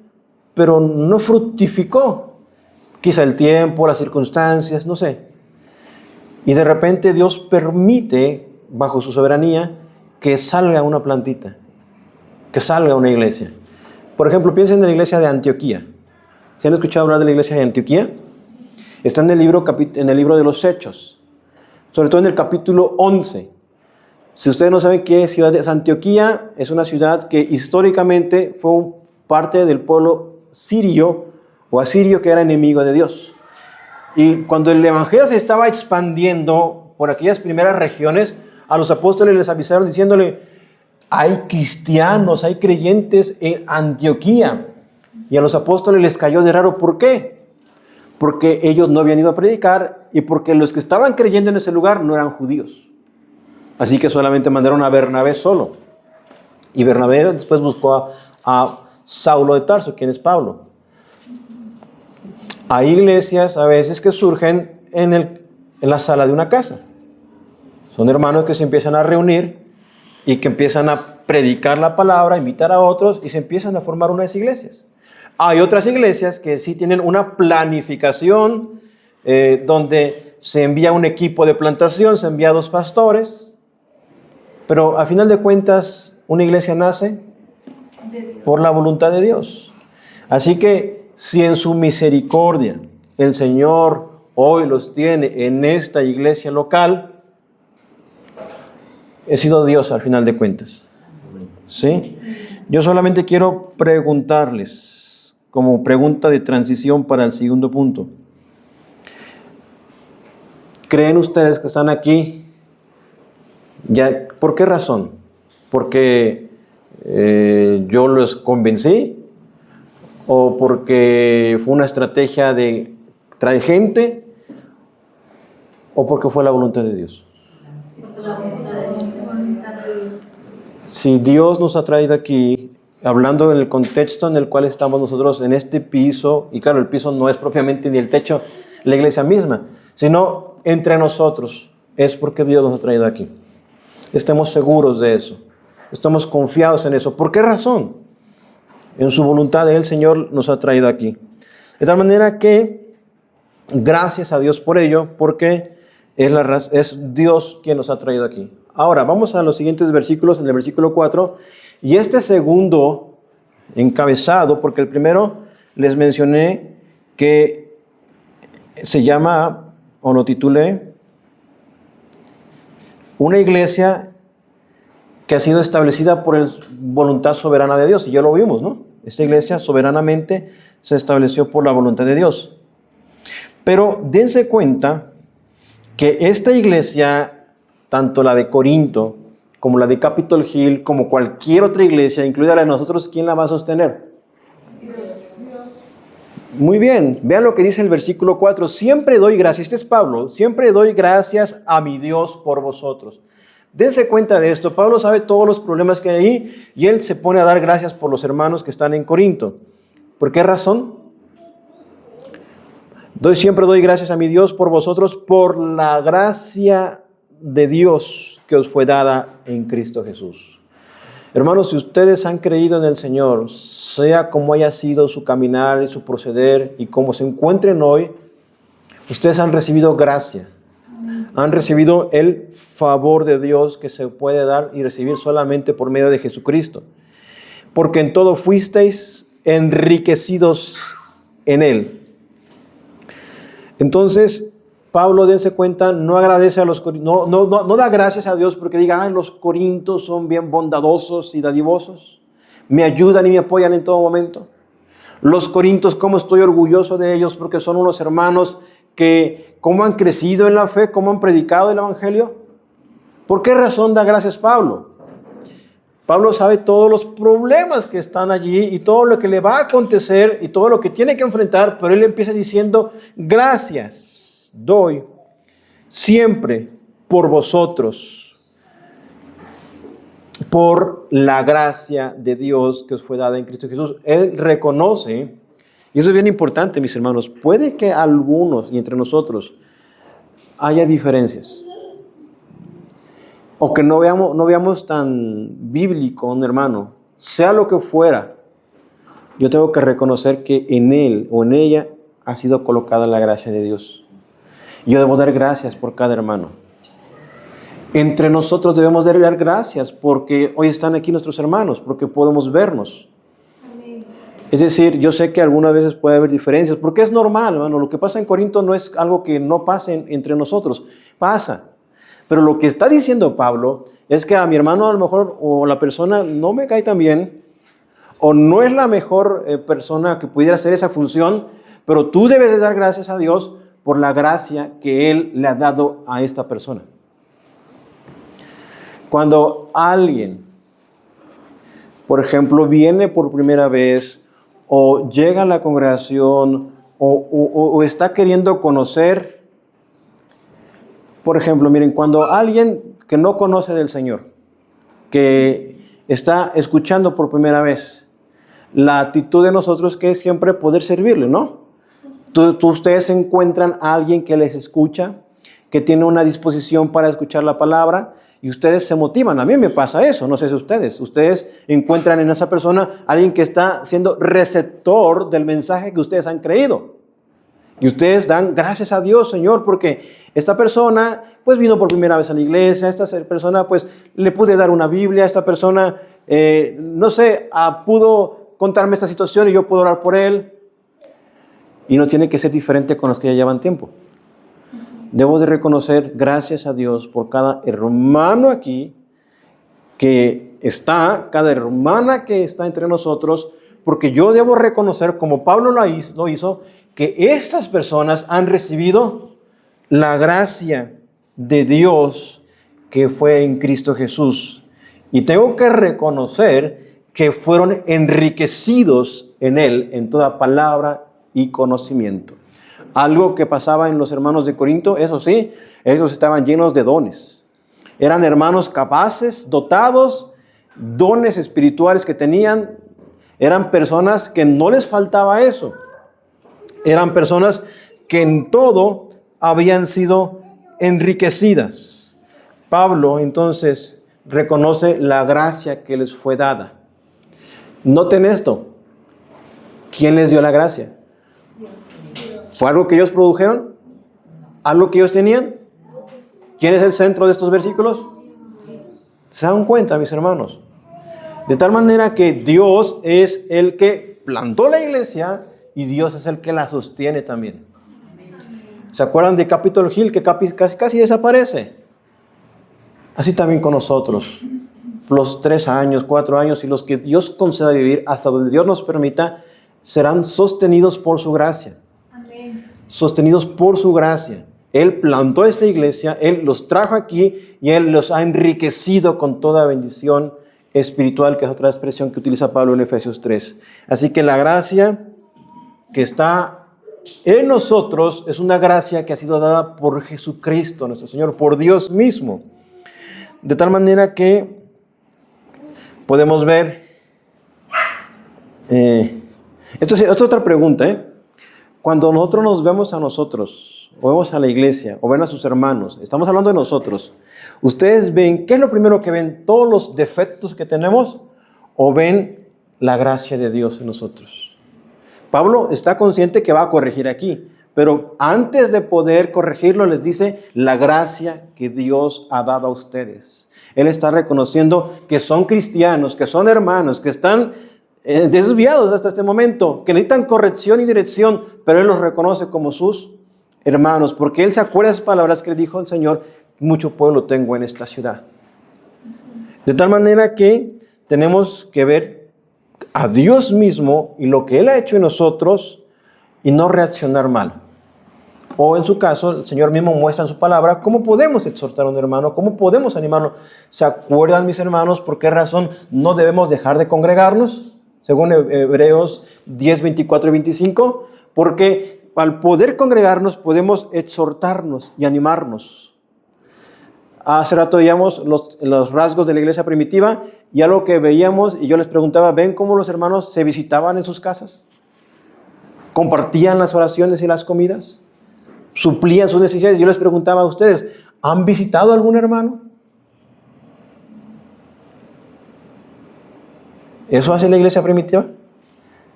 pero no fructificó. Quizá el tiempo, las circunstancias, no sé. Y de repente Dios permite, bajo su soberanía, que salga una plantita, que salga una iglesia. Por ejemplo, piensen en la iglesia de Antioquía. ¿Se han escuchado hablar de la iglesia de Antioquía? Sí. Está en el libro de los Hechos, sobre todo en el capítulo 11. Si ustedes no saben qué ciudad es Antioquía, es una ciudad que históricamente fue parte del pueblo sirio o asirio, que era enemigo de Dios. Y cuando el evangelio se estaba expandiendo por aquellas primeras regiones, a los apóstoles les avisaron diciéndole: hay cristianos, hay creyentes en Antioquía. Y a los apóstoles les cayó de raro. ¿Por qué? Porque ellos no habían ido a predicar, y porque los que estaban creyendo en ese lugar no eran judíos. Así que solamente mandaron a Bernabé solo. Y Bernabé después buscó a Saulo de Tarso, quien es Pablo. Hay iglesias a veces que surgen en la sala de una casa. Son hermanos que se empiezan a reunir y que empiezan a predicar la palabra, invitar a otros, y se empiezan a formar unas iglesias. Hay otras iglesias que sí tienen una planificación donde se envía un equipo de plantación, se envía 2 pastores, pero a final de cuentas una iglesia nace por la voluntad de Dios. Así que si en su misericordia el Señor hoy los tiene en esta iglesia local, he sido Dios al final de cuentas. ¿Sí? Yo solamente quiero preguntarles, como pregunta de transición para el segundo punto. ¿Creen ustedes que están aquí? Ya, ¿por qué razón? ¿Porque yo los convencí? ¿O porque fue una estrategia de traer gente? ¿O porque fue la voluntad de Dios? Si Dios nos ha traído aquí, hablando en el contexto en el cual estamos nosotros, en este piso, y claro, el piso no es propiamente ni el techo, la iglesia misma, sino entre nosotros, es porque Dios nos ha traído aquí. Estemos seguros de eso, estamos confiados en eso. ¿Por qué razón? En su voluntad el Señor nos ha traído aquí. De tal manera que, gracias a Dios por ello, porque es Dios quien nos ha traído aquí. Ahora, vamos a los siguientes versículos, en el versículo 4. Y este segundo encabezado, porque el primero les mencioné que se llama, o lo titulé, una iglesia que ha sido establecida por la voluntad soberana de Dios. Y ya lo vimos, ¿no? Esta iglesia soberanamente se estableció por la voluntad de Dios. Pero dense cuenta que esta iglesia, tanto la de Corinto, como la de Capitol Hill, como cualquier otra iglesia, incluida la de nosotros, ¿quién la va a sostener? Dios. Muy bien, vean lo que dice el versículo 4. Siempre doy gracias, este es Pablo, siempre doy gracias a mi Dios por vosotros. Dense cuenta de esto, Pablo sabe todos los problemas que hay ahí y él se pone a dar gracias por los hermanos que están en Corinto. ¿Por qué razón? Siempre doy gracias a mi Dios por vosotros, por la gracia de Dios que os fue dada en Cristo Jesús. Hermanos, si ustedes han creído en el Señor, sea como haya sido su caminar y su proceder y como se encuentren hoy, ustedes han recibido gracia. Han recibido el favor de Dios que se puede dar y recibir solamente por medio de Jesucristo. Porque en todo fuisteis enriquecidos en Él. Entonces, Pablo, dense cuenta, no agradece a los no da gracias a Dios porque diga, los corintios son bien bondadosos y dadivosos, me ayudan y me apoyan en todo momento. Los corintios, cómo estoy orgulloso de ellos porque son unos hermanos que cómo han crecido en la fe, cómo han predicado el evangelio. ¿Por qué razón da gracias Pablo? Pablo sabe todos los problemas que están allí y todo lo que le va a acontecer y todo lo que tiene que enfrentar, pero él empieza diciendo, gracias doy siempre por vosotros, por la gracia de Dios que os fue dada en Cristo Jesús. Él reconoce, y eso es bien importante, mis hermanos, puede que algunos y entre nosotros haya diferencias. O que no veamos tan bíblico un hermano, sea lo que fuera, yo tengo que reconocer que en él o en ella ha sido colocada la gracia de Dios. Yo debo dar gracias por cada hermano. Entre nosotros debemos dar gracias porque hoy están aquí nuestros hermanos, porque podemos vernos. Amén. Es decir, yo sé que algunas veces puede haber diferencias, porque es normal, hermano. Lo que pasa en Corinto no es algo que no pase entre nosotros, pasa. Pero lo que está diciendo Pablo es que a mi hermano a lo mejor o la persona no me cae tan bien o no es la mejor persona que pudiera hacer esa función, pero tú debes de dar gracias a Dios por la gracia que Él le ha dado a esta persona. Cuando alguien, por ejemplo, viene por primera vez o llega a la congregación o está queriendo conocer. Por ejemplo, miren, cuando alguien que no conoce del Señor, que está escuchando por primera vez, la actitud de nosotros que es siempre poder servirle, ¿no? Ustedes encuentran a alguien que les escucha, que tiene una disposición para escuchar la palabra y ustedes se motivan. A mí me pasa eso, no sé si ustedes encuentran en esa persona a alguien que está siendo receptor del mensaje que ustedes han creído. Y ustedes dan gracias a Dios, Señor, porque esta persona pues vino por primera vez a la iglesia, esta persona pues le pude dar una Biblia, esta persona, pudo contarme esta situación y yo puedo orar por él. Y no tiene que ser diferente con los que ya llevan tiempo. Debo de reconocer, gracias a Dios, por cada hermano aquí cada hermana que está entre nosotros, porque yo debo reconocer, como Pablo lo hizo, que estas personas han recibido la gracia de Dios que fue en Cristo Jesús. Y tengo que reconocer que fueron enriquecidos en Él, en toda palabra y conocimiento. Algo que pasaba en los hermanos de Corinto, eso sí, ellos estaban llenos de dones. Eran hermanos capaces, dotados, dones espirituales que tenían. Eran personas que no les faltaba eso. Eran personas que en todo habían sido enriquecidas. Pablo entonces reconoce la gracia que les fue dada. Noten esto. ¿Quién les dio la gracia? ¿Fue algo que ellos produjeron? ¿Algo que ellos tenían? ¿Quién es el centro de estos versículos? ¿Se dan cuenta, mis hermanos? De tal manera que Dios es el que plantó la iglesia y Dios es el que la sostiene también. ¿Se acuerdan de Capitol Hill, que casi desaparece? Así también con nosotros. Los 3 años, 4 años y los que Dios conceda vivir hasta donde Dios nos permita, serán sostenidos por su gracia. Amén. Sostenidos por su gracia. Él plantó esta iglesia, Él los trajo aquí y Él los ha enriquecido con toda bendición espiritual, que es otra expresión que utiliza Pablo en Efesios 3. Así que la gracia que está en nosotros es una gracia que ha sido dada por Jesucristo, nuestro Señor, por Dios mismo. De tal manera que podemos ver, esto es otra pregunta, Cuando nosotros nos vemos a nosotros, o vemos a la iglesia, o ven a sus hermanos, estamos hablando de nosotros, ¿ustedes ven, qué es lo primero que ven? ¿Todos los defectos que tenemos? ¿O ven la gracia de Dios en nosotros? Pablo está consciente que va a corregir aquí, pero antes de poder corregirlo les dice la gracia que Dios ha dado a ustedes. Él está reconociendo que son cristianos, que son hermanos, que están desviados hasta este momento, que necesitan corrección y dirección, pero Él los reconoce como sus hermanos, porque Él se acuerda de las palabras que le dijo el Señor: mucho pueblo tengo en esta ciudad. De tal manera que tenemos que ver a Dios mismo y lo que Él ha hecho en nosotros y no reaccionar mal. O en su caso, el Señor mismo muestra en su palabra cómo podemos exhortar a un hermano, cómo podemos animarlo. ¿Se acuerdan, mis hermanos, por qué razón no debemos dejar de congregarnos? Según Hebreos 10, 24 y 25, porque al poder congregarnos podemos exhortarnos y animarnos. Hace rato veíamos los rasgos de la iglesia primitiva y algo que veíamos, y yo les preguntaba, ¿ven cómo los hermanos se visitaban en sus casas? ¿Compartían las oraciones y las comidas? ¿Suplían sus necesidades? Yo les preguntaba a ustedes, ¿han visitado a algún hermano? ¿Eso hace la iglesia primitiva?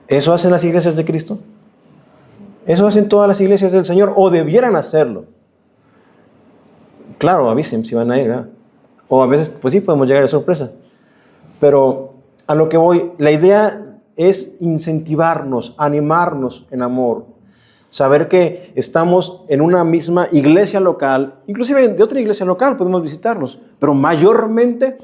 ¿Eso hacen las iglesias de Cristo? ¿Eso hacen todas las iglesias del Señor? ¿O debieran hacerlo? Claro, avisen si van a ir, ¿verdad? O a veces, pues sí, podemos llegar de sorpresa. Pero a lo que voy, la idea es incentivarnos, animarnos en amor. Saber que estamos en una misma iglesia local, inclusive de otra iglesia local podemos visitarnos, pero mayormente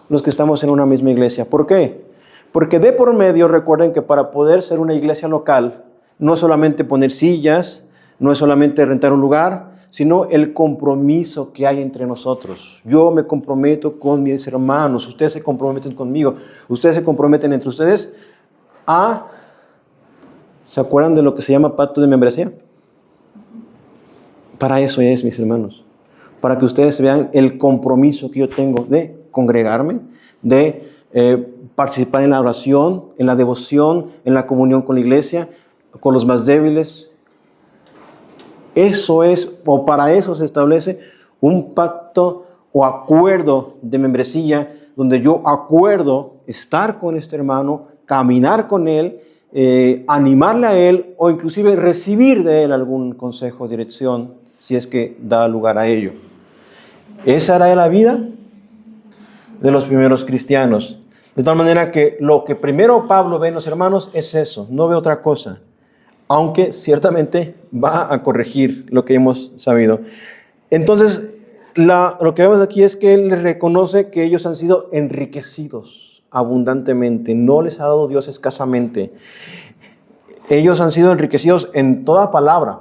los que estamos en una misma iglesia. ¿Por qué? Porque de por medio, recuerden que para poder ser una iglesia local, no es solamente poner sillas, no es solamente rentar un lugar, sino el compromiso que hay entre nosotros. Yo me comprometo con mis hermanos, ustedes se comprometen conmigo, ustedes se comprometen entre ustedes a... ¿Se acuerdan de lo que se llama pacto de membresía? Para eso es, mis hermanos. Para que ustedes vean el compromiso que yo tengo de congregarme, de participar en la oración, en la devoción, en la comunión con la iglesia, con los más débiles. Eso es, o para eso se establece un pacto o acuerdo de membresía, donde yo acuerdo estar con este hermano, caminar con él, animarle a él o inclusive recibir de él algún consejo o dirección si es que da lugar a ello. Esa era la vida de los primeros cristianos. De tal manera que lo que primero Pablo ve en los hermanos es eso, no ve otra cosa. aunque ciertamente va a corregir lo que hemos sabido. Entonces, lo que vemos aquí es que Él les reconoce que ellos han sido enriquecidos abundantemente, no les ha dado Dios escasamente. Ellos han sido enriquecidos en toda palabra.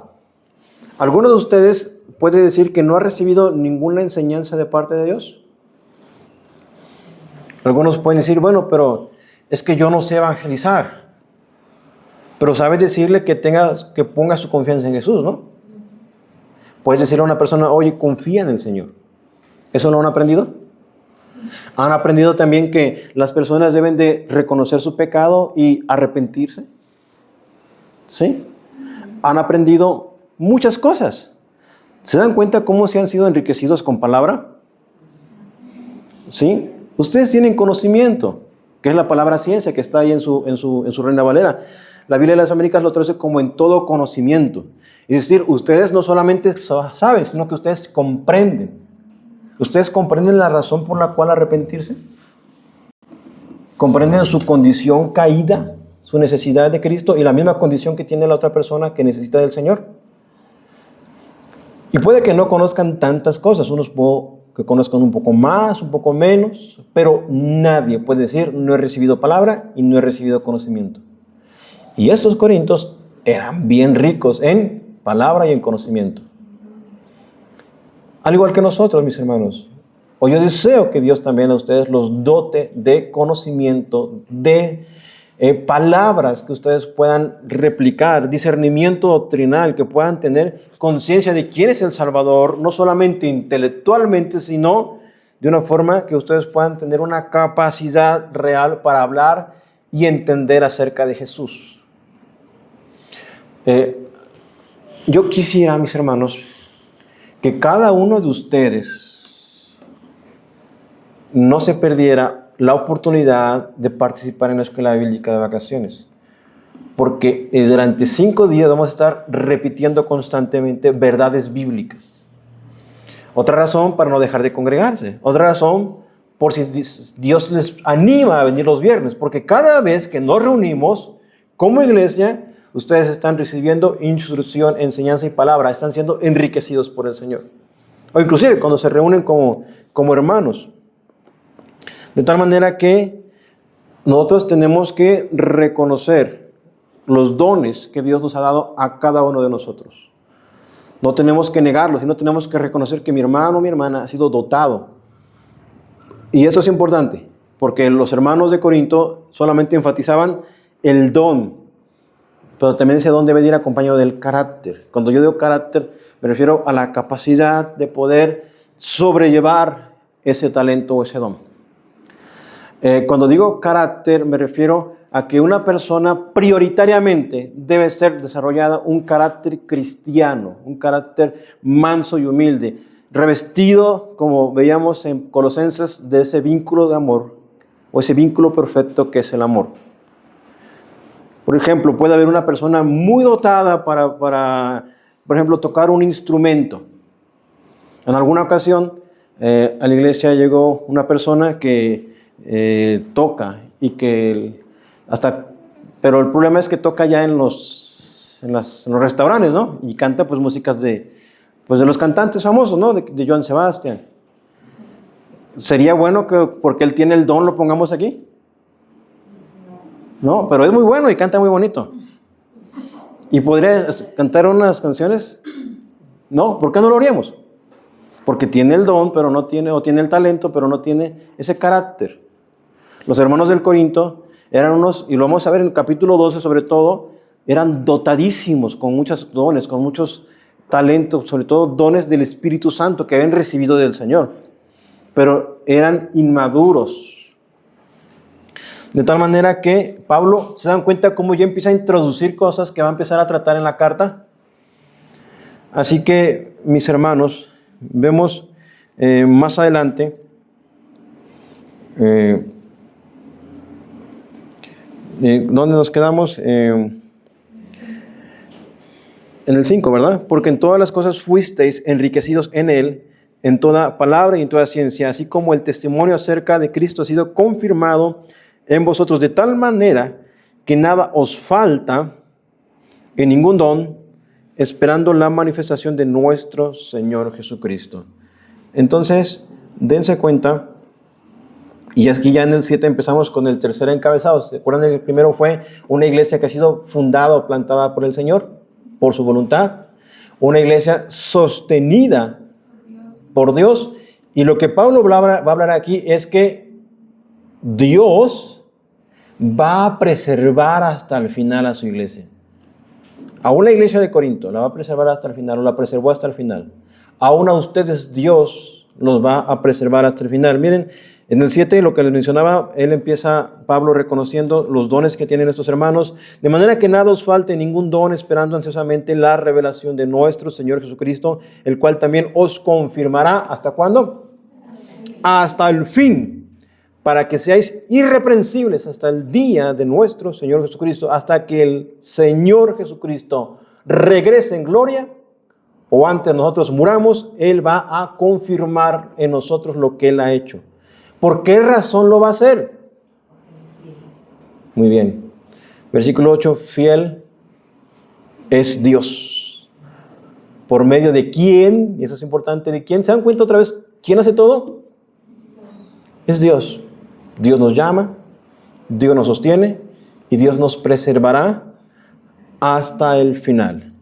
¿Alguno de ustedes puede decir que no ha recibido ninguna enseñanza de parte de Dios? Algunos pueden decir, bueno, pero es que yo no sé evangelizar. Pero sabes decirle que ponga su confianza en Jesús, ¿no? Puedes decirle a una persona, oye, confía en el Señor. ¿Eso lo han aprendido? Sí. ¿Han aprendido también que las personas deben de reconocer su pecado y arrepentirse? ¿Sí? Han aprendido muchas cosas. ¿Se dan cuenta cómo se han sido enriquecidos con palabra? ¿Sí? Ustedes tienen conocimiento, que es la palabra ciencia que está ahí en su Reina Valera. La Biblia de las Américas lo traduce como en todo conocimiento. Es decir, ustedes no solamente saben, sino que ustedes comprenden. ¿Ustedes comprenden la razón por la cual arrepentirse? ¿Comprenden su condición caída, su necesidad de Cristo y la misma condición que tiene la otra persona que necesita del Señor? Y puede que no conozcan tantas cosas, unos que conozcan un poco más, un poco menos, pero nadie puede decir, no he recibido palabra y no he recibido conocimiento. Y estos corintios eran bien ricos en palabra y en conocimiento. Al igual que nosotros, mis hermanos. O yo deseo que Dios también a ustedes los dote de conocimiento, de palabras que ustedes puedan replicar, discernimiento doctrinal, que puedan tener conciencia de quién es el Salvador, no solamente intelectualmente, sino de una forma que ustedes puedan tener una capacidad real para hablar y entender acerca de Jesús. Yo quisiera, mis hermanos, que cada uno de ustedes no se perdiera la oportunidad de participar en la escuela bíblica de vacaciones. Porque durante 5 días vamos a estar repitiendo constantemente verdades bíblicas. Otra razón para no dejar de congregarse. Otra razón por si Dios les anima a venir los viernes. Porque cada vez que nos reunimos como iglesia, ustedes están recibiendo instrucción, enseñanza y palabra. Están siendo enriquecidos por el Señor. O inclusive cuando se reúnen como hermanos. De tal manera que nosotros tenemos que reconocer los dones que Dios nos ha dado a cada uno de nosotros. No tenemos que negarlos, sino tenemos que reconocer que mi hermano o mi hermana ha sido dotado. Y eso es importante, porque los hermanos de Corinto solamente enfatizaban el don, pero también ese don debe ir acompañado del carácter. Cuando yo digo carácter, me refiero a la capacidad de poder sobrellevar ese talento o ese don. Cuando digo carácter, me refiero a que una persona prioritariamente debe ser desarrollada un carácter cristiano, un carácter manso y humilde, revestido, como veíamos en Colosenses, de ese vínculo de amor, o ese vínculo perfecto que es el amor. Por ejemplo, puede haber una persona muy dotada para, por ejemplo, tocar un instrumento. En alguna ocasión, a la iglesia llegó una persona que toca y que pero el problema es que toca ya en los restaurantes, ¿no? Y canta pues músicas de los cantantes famosos, ¿no? De Joan Sebastián. ¿Sería bueno que porque él tiene el don lo pongamos aquí? No, pero es muy bueno y canta muy bonito. ¿Y podría cantar unas canciones? No, ¿por qué no lo haríamos? Porque tiene el don, pero no tiene, o tiene el talento, pero no tiene ese carácter. Los hermanos del Corinto eran unos, y lo vamos a ver en el capítulo 12 sobre todo, eran dotadísimos con muchos dones, con muchos talentos, sobre todo dones del Espíritu Santo que habían recibido del Señor. Pero eran inmaduros. De tal manera que Pablo, ¿se dan cuenta cómo ya empieza a introducir cosas que va a empezar a tratar en la carta? Así que, mis hermanos, vemos más adelante ¿dónde nos quedamos? En el 5, ¿verdad? Porque en todas las cosas fuisteis enriquecidos en Él, en toda palabra y en toda ciencia, así como el testimonio acerca de Cristo ha sido confirmado en vosotros, de tal manera que nada os falta en ningún don, esperando la manifestación de nuestro Señor Jesucristo. Entonces, dense cuenta, y aquí ya en el 7 empezamos con el tercer encabezado. ¿Se acuerdan? El primero fue una iglesia que ha sido fundada o plantada por el Señor, por su voluntad. Una iglesia sostenida por Dios. Y lo que Pablo va a hablar aquí es que Dios va a preservar hasta el final a su iglesia. Aún la iglesia de Corinto la va a preservar hasta el final, o la preservó hasta el final. Aún a ustedes Dios los va a preservar hasta el final. Miren, en el 7, lo que les mencionaba, Pablo reconociendo los dones que tienen estos hermanos, de manera que nada os falte ningún don, esperando ansiosamente la revelación de nuestro Señor Jesucristo, el cual también os confirmará, ¿hasta cuándo? Hasta el fin, para que seáis irreprensibles hasta el día de nuestro Señor Jesucristo, hasta que el Señor Jesucristo regrese en gloria, o antes nosotros muramos, Él va a confirmar en nosotros lo que Él ha hecho. ¿Por qué razón lo va a hacer? Muy bien. Versículo 8, fiel es Dios. ¿Por medio de quién? Y eso es importante, ¿de quién? ¿Se dan cuenta otra vez? ¿Quién hace todo? Es Dios. Dios nos llama, Dios nos sostiene y Dios nos preservará hasta el final.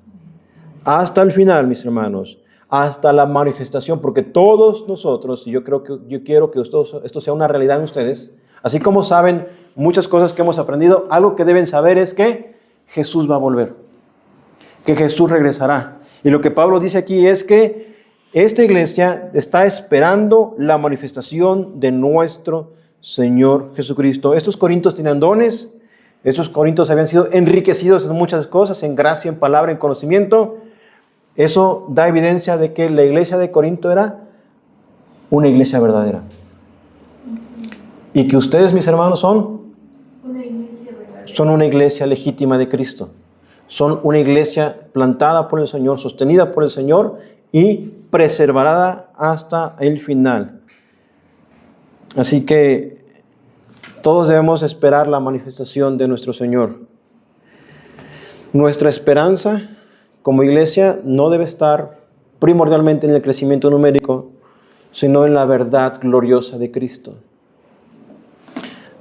Hasta el final, mis hermanos. Hasta la manifestación, porque todos nosotros, y yo quiero que esto sea una realidad en ustedes, así como saben muchas cosas que hemos aprendido, algo que deben saber es que Jesús va a volver, que Jesús regresará. Y lo que Pablo dice aquí es que esta iglesia está esperando la manifestación de nuestro Señor Jesucristo. Estos corintios tenían dones, estos corintios habían sido enriquecidos en muchas cosas, en gracia, en palabra, en conocimiento. Eso da evidencia de que la iglesia de Corinto era una iglesia verdadera. Y que ustedes, mis hermanos, son una iglesia legítima de Cristo. Son una iglesia plantada por el Señor, sostenida por el Señor y preservada hasta el final. Así que todos debemos esperar la manifestación de nuestro Señor. Nuestra esperanza como iglesia no debe estar primordialmente en el crecimiento numérico, sino en la verdad gloriosa de Cristo.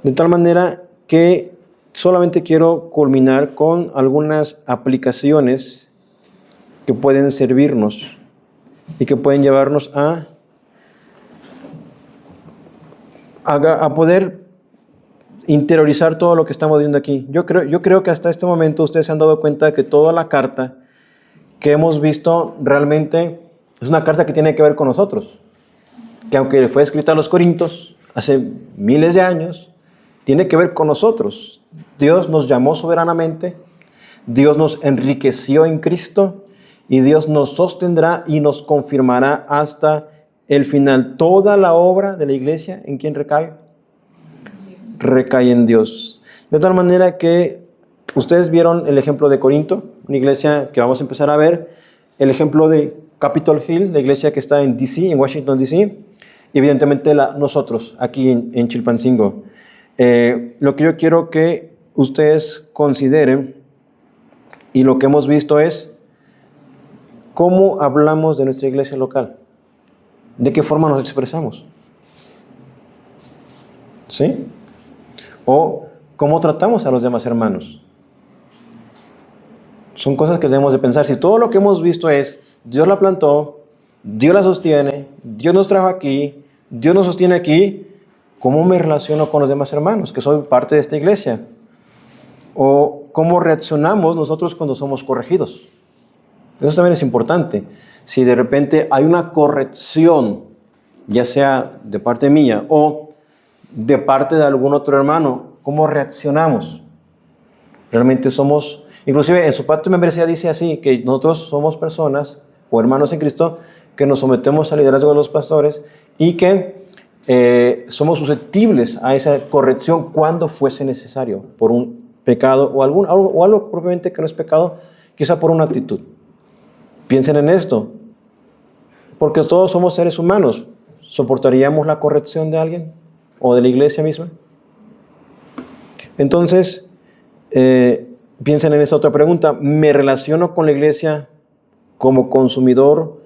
De tal manera que solamente quiero culminar con algunas aplicaciones que pueden servirnos y que pueden llevarnos a poder interiorizar todo lo que estamos viendo aquí. Yo creo que hasta este momento ustedes se han dado cuenta de que toda la carta que hemos visto realmente es una carta que tiene que ver con nosotros, que aunque fue escrita a los Corintios hace miles de años, tiene que ver con nosotros. Dios nos llamó soberanamente, Dios nos enriqueció en Cristo y Dios nos sostendrá y nos confirmará hasta el final. Toda la obra de la iglesia, ¿en quién recae? Recae en Dios. De tal manera que ustedes vieron el ejemplo de Corinto, una iglesia que vamos a empezar a ver, el ejemplo de Capitol Hill, la iglesia que está en D.C., en Washington, D.C., y evidentemente nosotros, aquí en Chilpancingo. Lo que yo quiero que ustedes consideren, y lo que hemos visto es, cómo hablamos de nuestra iglesia local, de qué forma nos expresamos, ¿sí? O cómo tratamos a los demás hermanos. Son cosas que debemos de pensar. Si todo lo que hemos visto es, Dios la plantó, Dios la sostiene, Dios nos trajo aquí, Dios nos sostiene aquí, ¿cómo me relaciono con los demás hermanos que soy parte de esta iglesia? O ¿cómo reaccionamos nosotros cuando somos corregidos? Eso también es importante. Si de repente hay una corrección, ya sea de parte mía o de parte de algún otro hermano, ¿cómo reaccionamos? Realmente somos... Inclusive en su pacto de membresía dice así, que nosotros somos personas o hermanos en Cristo que nos sometemos al liderazgo de los pastores y que somos susceptibles a esa corrección cuando fuese necesario, por un pecado o algo propiamente que no es pecado, quizá por una actitud. Piensen en esto, porque todos somos seres humanos. ¿Soportaríamos la corrección de alguien o de la iglesia misma? Entonces, piensen en esa otra pregunta. ¿Me relaciono con la iglesia como consumidor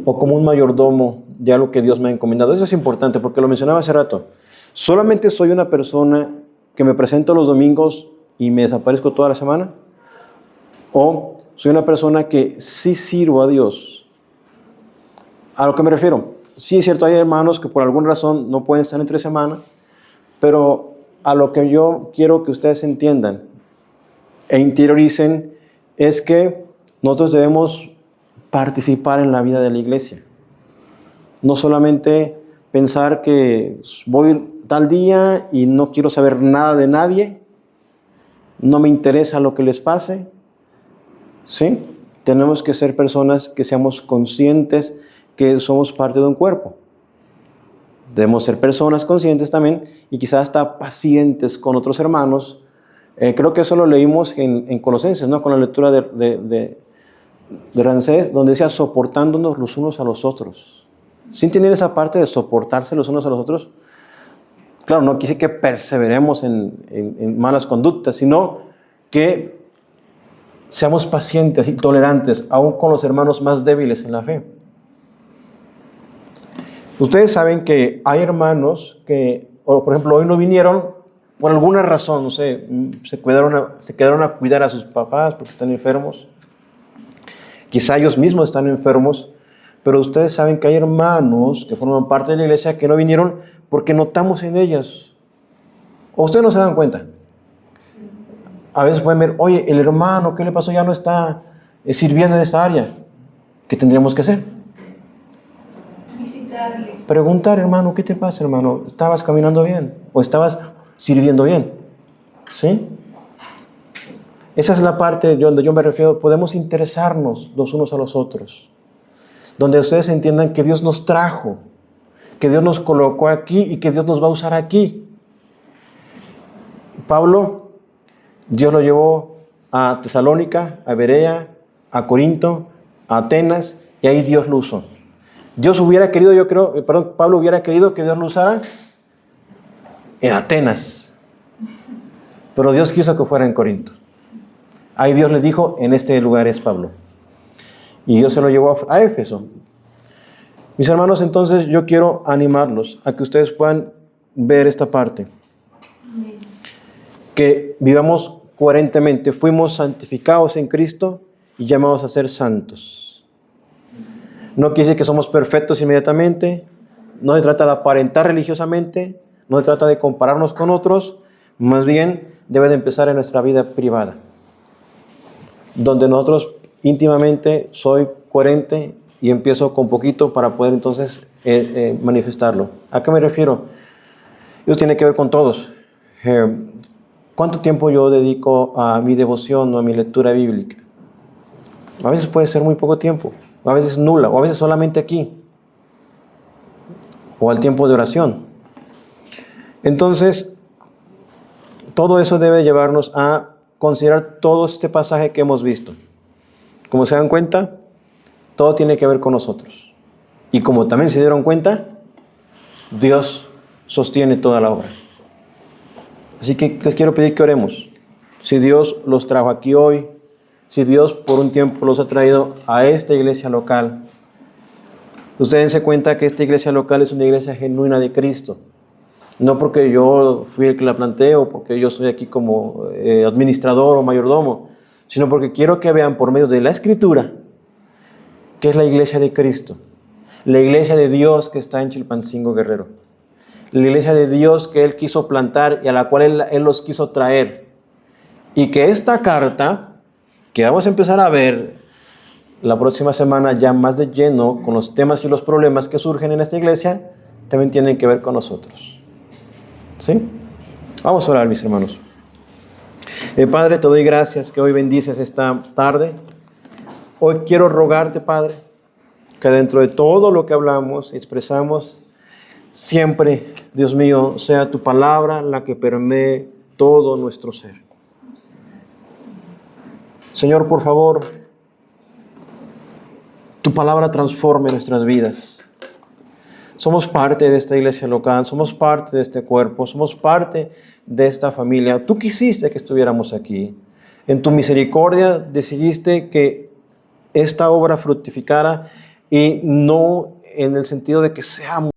o como un mayordomo de algo que Dios me ha encomendado? Eso es importante porque lo mencionaba hace rato. ¿Solamente soy una persona que me presento los domingos y me desaparezco toda la semana? ¿O soy una persona que sí sirvo a Dios? ¿A lo que me refiero? Sí, es cierto, hay hermanos que por alguna razón no pueden estar entre semana, pero a lo que yo quiero que ustedes entiendan e interioricen es que nosotros debemos participar en la vida de la iglesia. No solamente pensar que voy tal día y no quiero saber nada de nadie, no me interesa lo que les pase, ¿sí? Tenemos que ser personas que seamos conscientes que somos parte de un cuerpo. Debemos ser personas conscientes también y quizás hasta pacientes con otros hermanos. Creo que eso lo leímos en Colosenses, ¿no? Con la lectura de Rancés, donde decía soportándonos los unos a los otros. Sin tener esa parte de soportarse los unos a los otros. Claro, no quise que perseveremos en malas conductas, sino que seamos pacientes y tolerantes, aún con los hermanos más débiles en la fe. Ustedes saben que hay hermanos que, por ejemplo, hoy no vinieron por alguna razón, no sé, se quedaron a cuidar a sus papás porque están enfermos. Quizá ellos mismos están enfermos, pero ustedes saben que hay hermanos que forman parte de la iglesia que no vinieron porque notamos en ellas. ¿O ustedes no se dan cuenta? A veces pueden ver, oye, el hermano, ¿qué le pasó? Ya no está sirviendo en esta área. ¿Qué tendríamos que hacer? Visitarle. Preguntar, hermano, ¿qué te pasa, hermano? ¿Estabas caminando bien? ¿O estabas sirviendo bien? ¿Sí? Esa es la parte donde yo me refiero. Podemos interesarnos los unos a los otros. Donde ustedes entiendan que Dios nos trajo, que Dios nos colocó aquí y que Dios nos va a usar aquí. Pablo, Dios lo llevó a Tesalónica, a Berea, a Corinto, a Atenas, y ahí Dios lo usó. Pablo hubiera querido que Dios lo usara en Atenas, pero Dios quiso que fuera en Corinto. Ahí Dios le dijo, en este lugar es Pablo. Y Dios se lo llevó a Éfeso. Mis hermanos, entonces yo quiero animarlos a que ustedes puedan ver esta parte. Que vivamos coherentemente. Fuimos santificados en Cristo y llamados a ser santos. No quiere decir que somos perfectos inmediatamente. No se trata de aparentar religiosamente. No se trata de compararnos con otros. Más bien debe de empezar en nuestra vida privada, donde nosotros íntimamente soy coherente y empiezo con poquito para poder entonces manifestarlo. ¿A qué me refiero? Eso tiene que ver con todos. ¿Cuánto tiempo yo dedico a mi devoción o a mi lectura bíblica? A veces puede ser muy poco tiempo, a veces nula, o a veces solamente aquí, o al tiempo de oración. Entonces, todo eso debe llevarnos a considerar todo este pasaje que hemos visto. Como se dan cuenta, todo tiene que ver con nosotros. Y como también se dieron cuenta, Dios sostiene toda la obra. Así que les quiero pedir que oremos. Si Dios los trajo aquí hoy, si Dios por un tiempo los ha traído a esta iglesia local, ustedes dense cuenta que esta iglesia local es una iglesia genuina de Cristo. No porque yo fui el que la planté o porque yo estoy aquí como administrador o mayordomo, sino porque quiero que vean por medio de la Escritura que es la iglesia de Cristo, la iglesia de Dios que está en Chilpancingo, Guerrero, la iglesia de Dios que Él quiso plantar y a la cual Él los quiso traer. Y que esta carta, que vamos a empezar a ver la próxima semana ya más de lleno con los temas y los problemas que surgen en esta iglesia, también tienen que ver con nosotros. ¿Sí? Vamos a orar, mis hermanos. Padre, te doy gracias que hoy bendices esta tarde. Hoy quiero rogarte, Padre, que dentro de todo lo que hablamos y expresamos, siempre, Dios mío, sea tu palabra la que permee todo nuestro ser. Señor, por favor, tu palabra transforme nuestras vidas. Somos parte de esta iglesia local, somos parte de este cuerpo, somos parte de esta familia. Tú quisiste que estuviéramos aquí. En tu misericordia decidiste que esta obra fructificara y no en el sentido de que seamos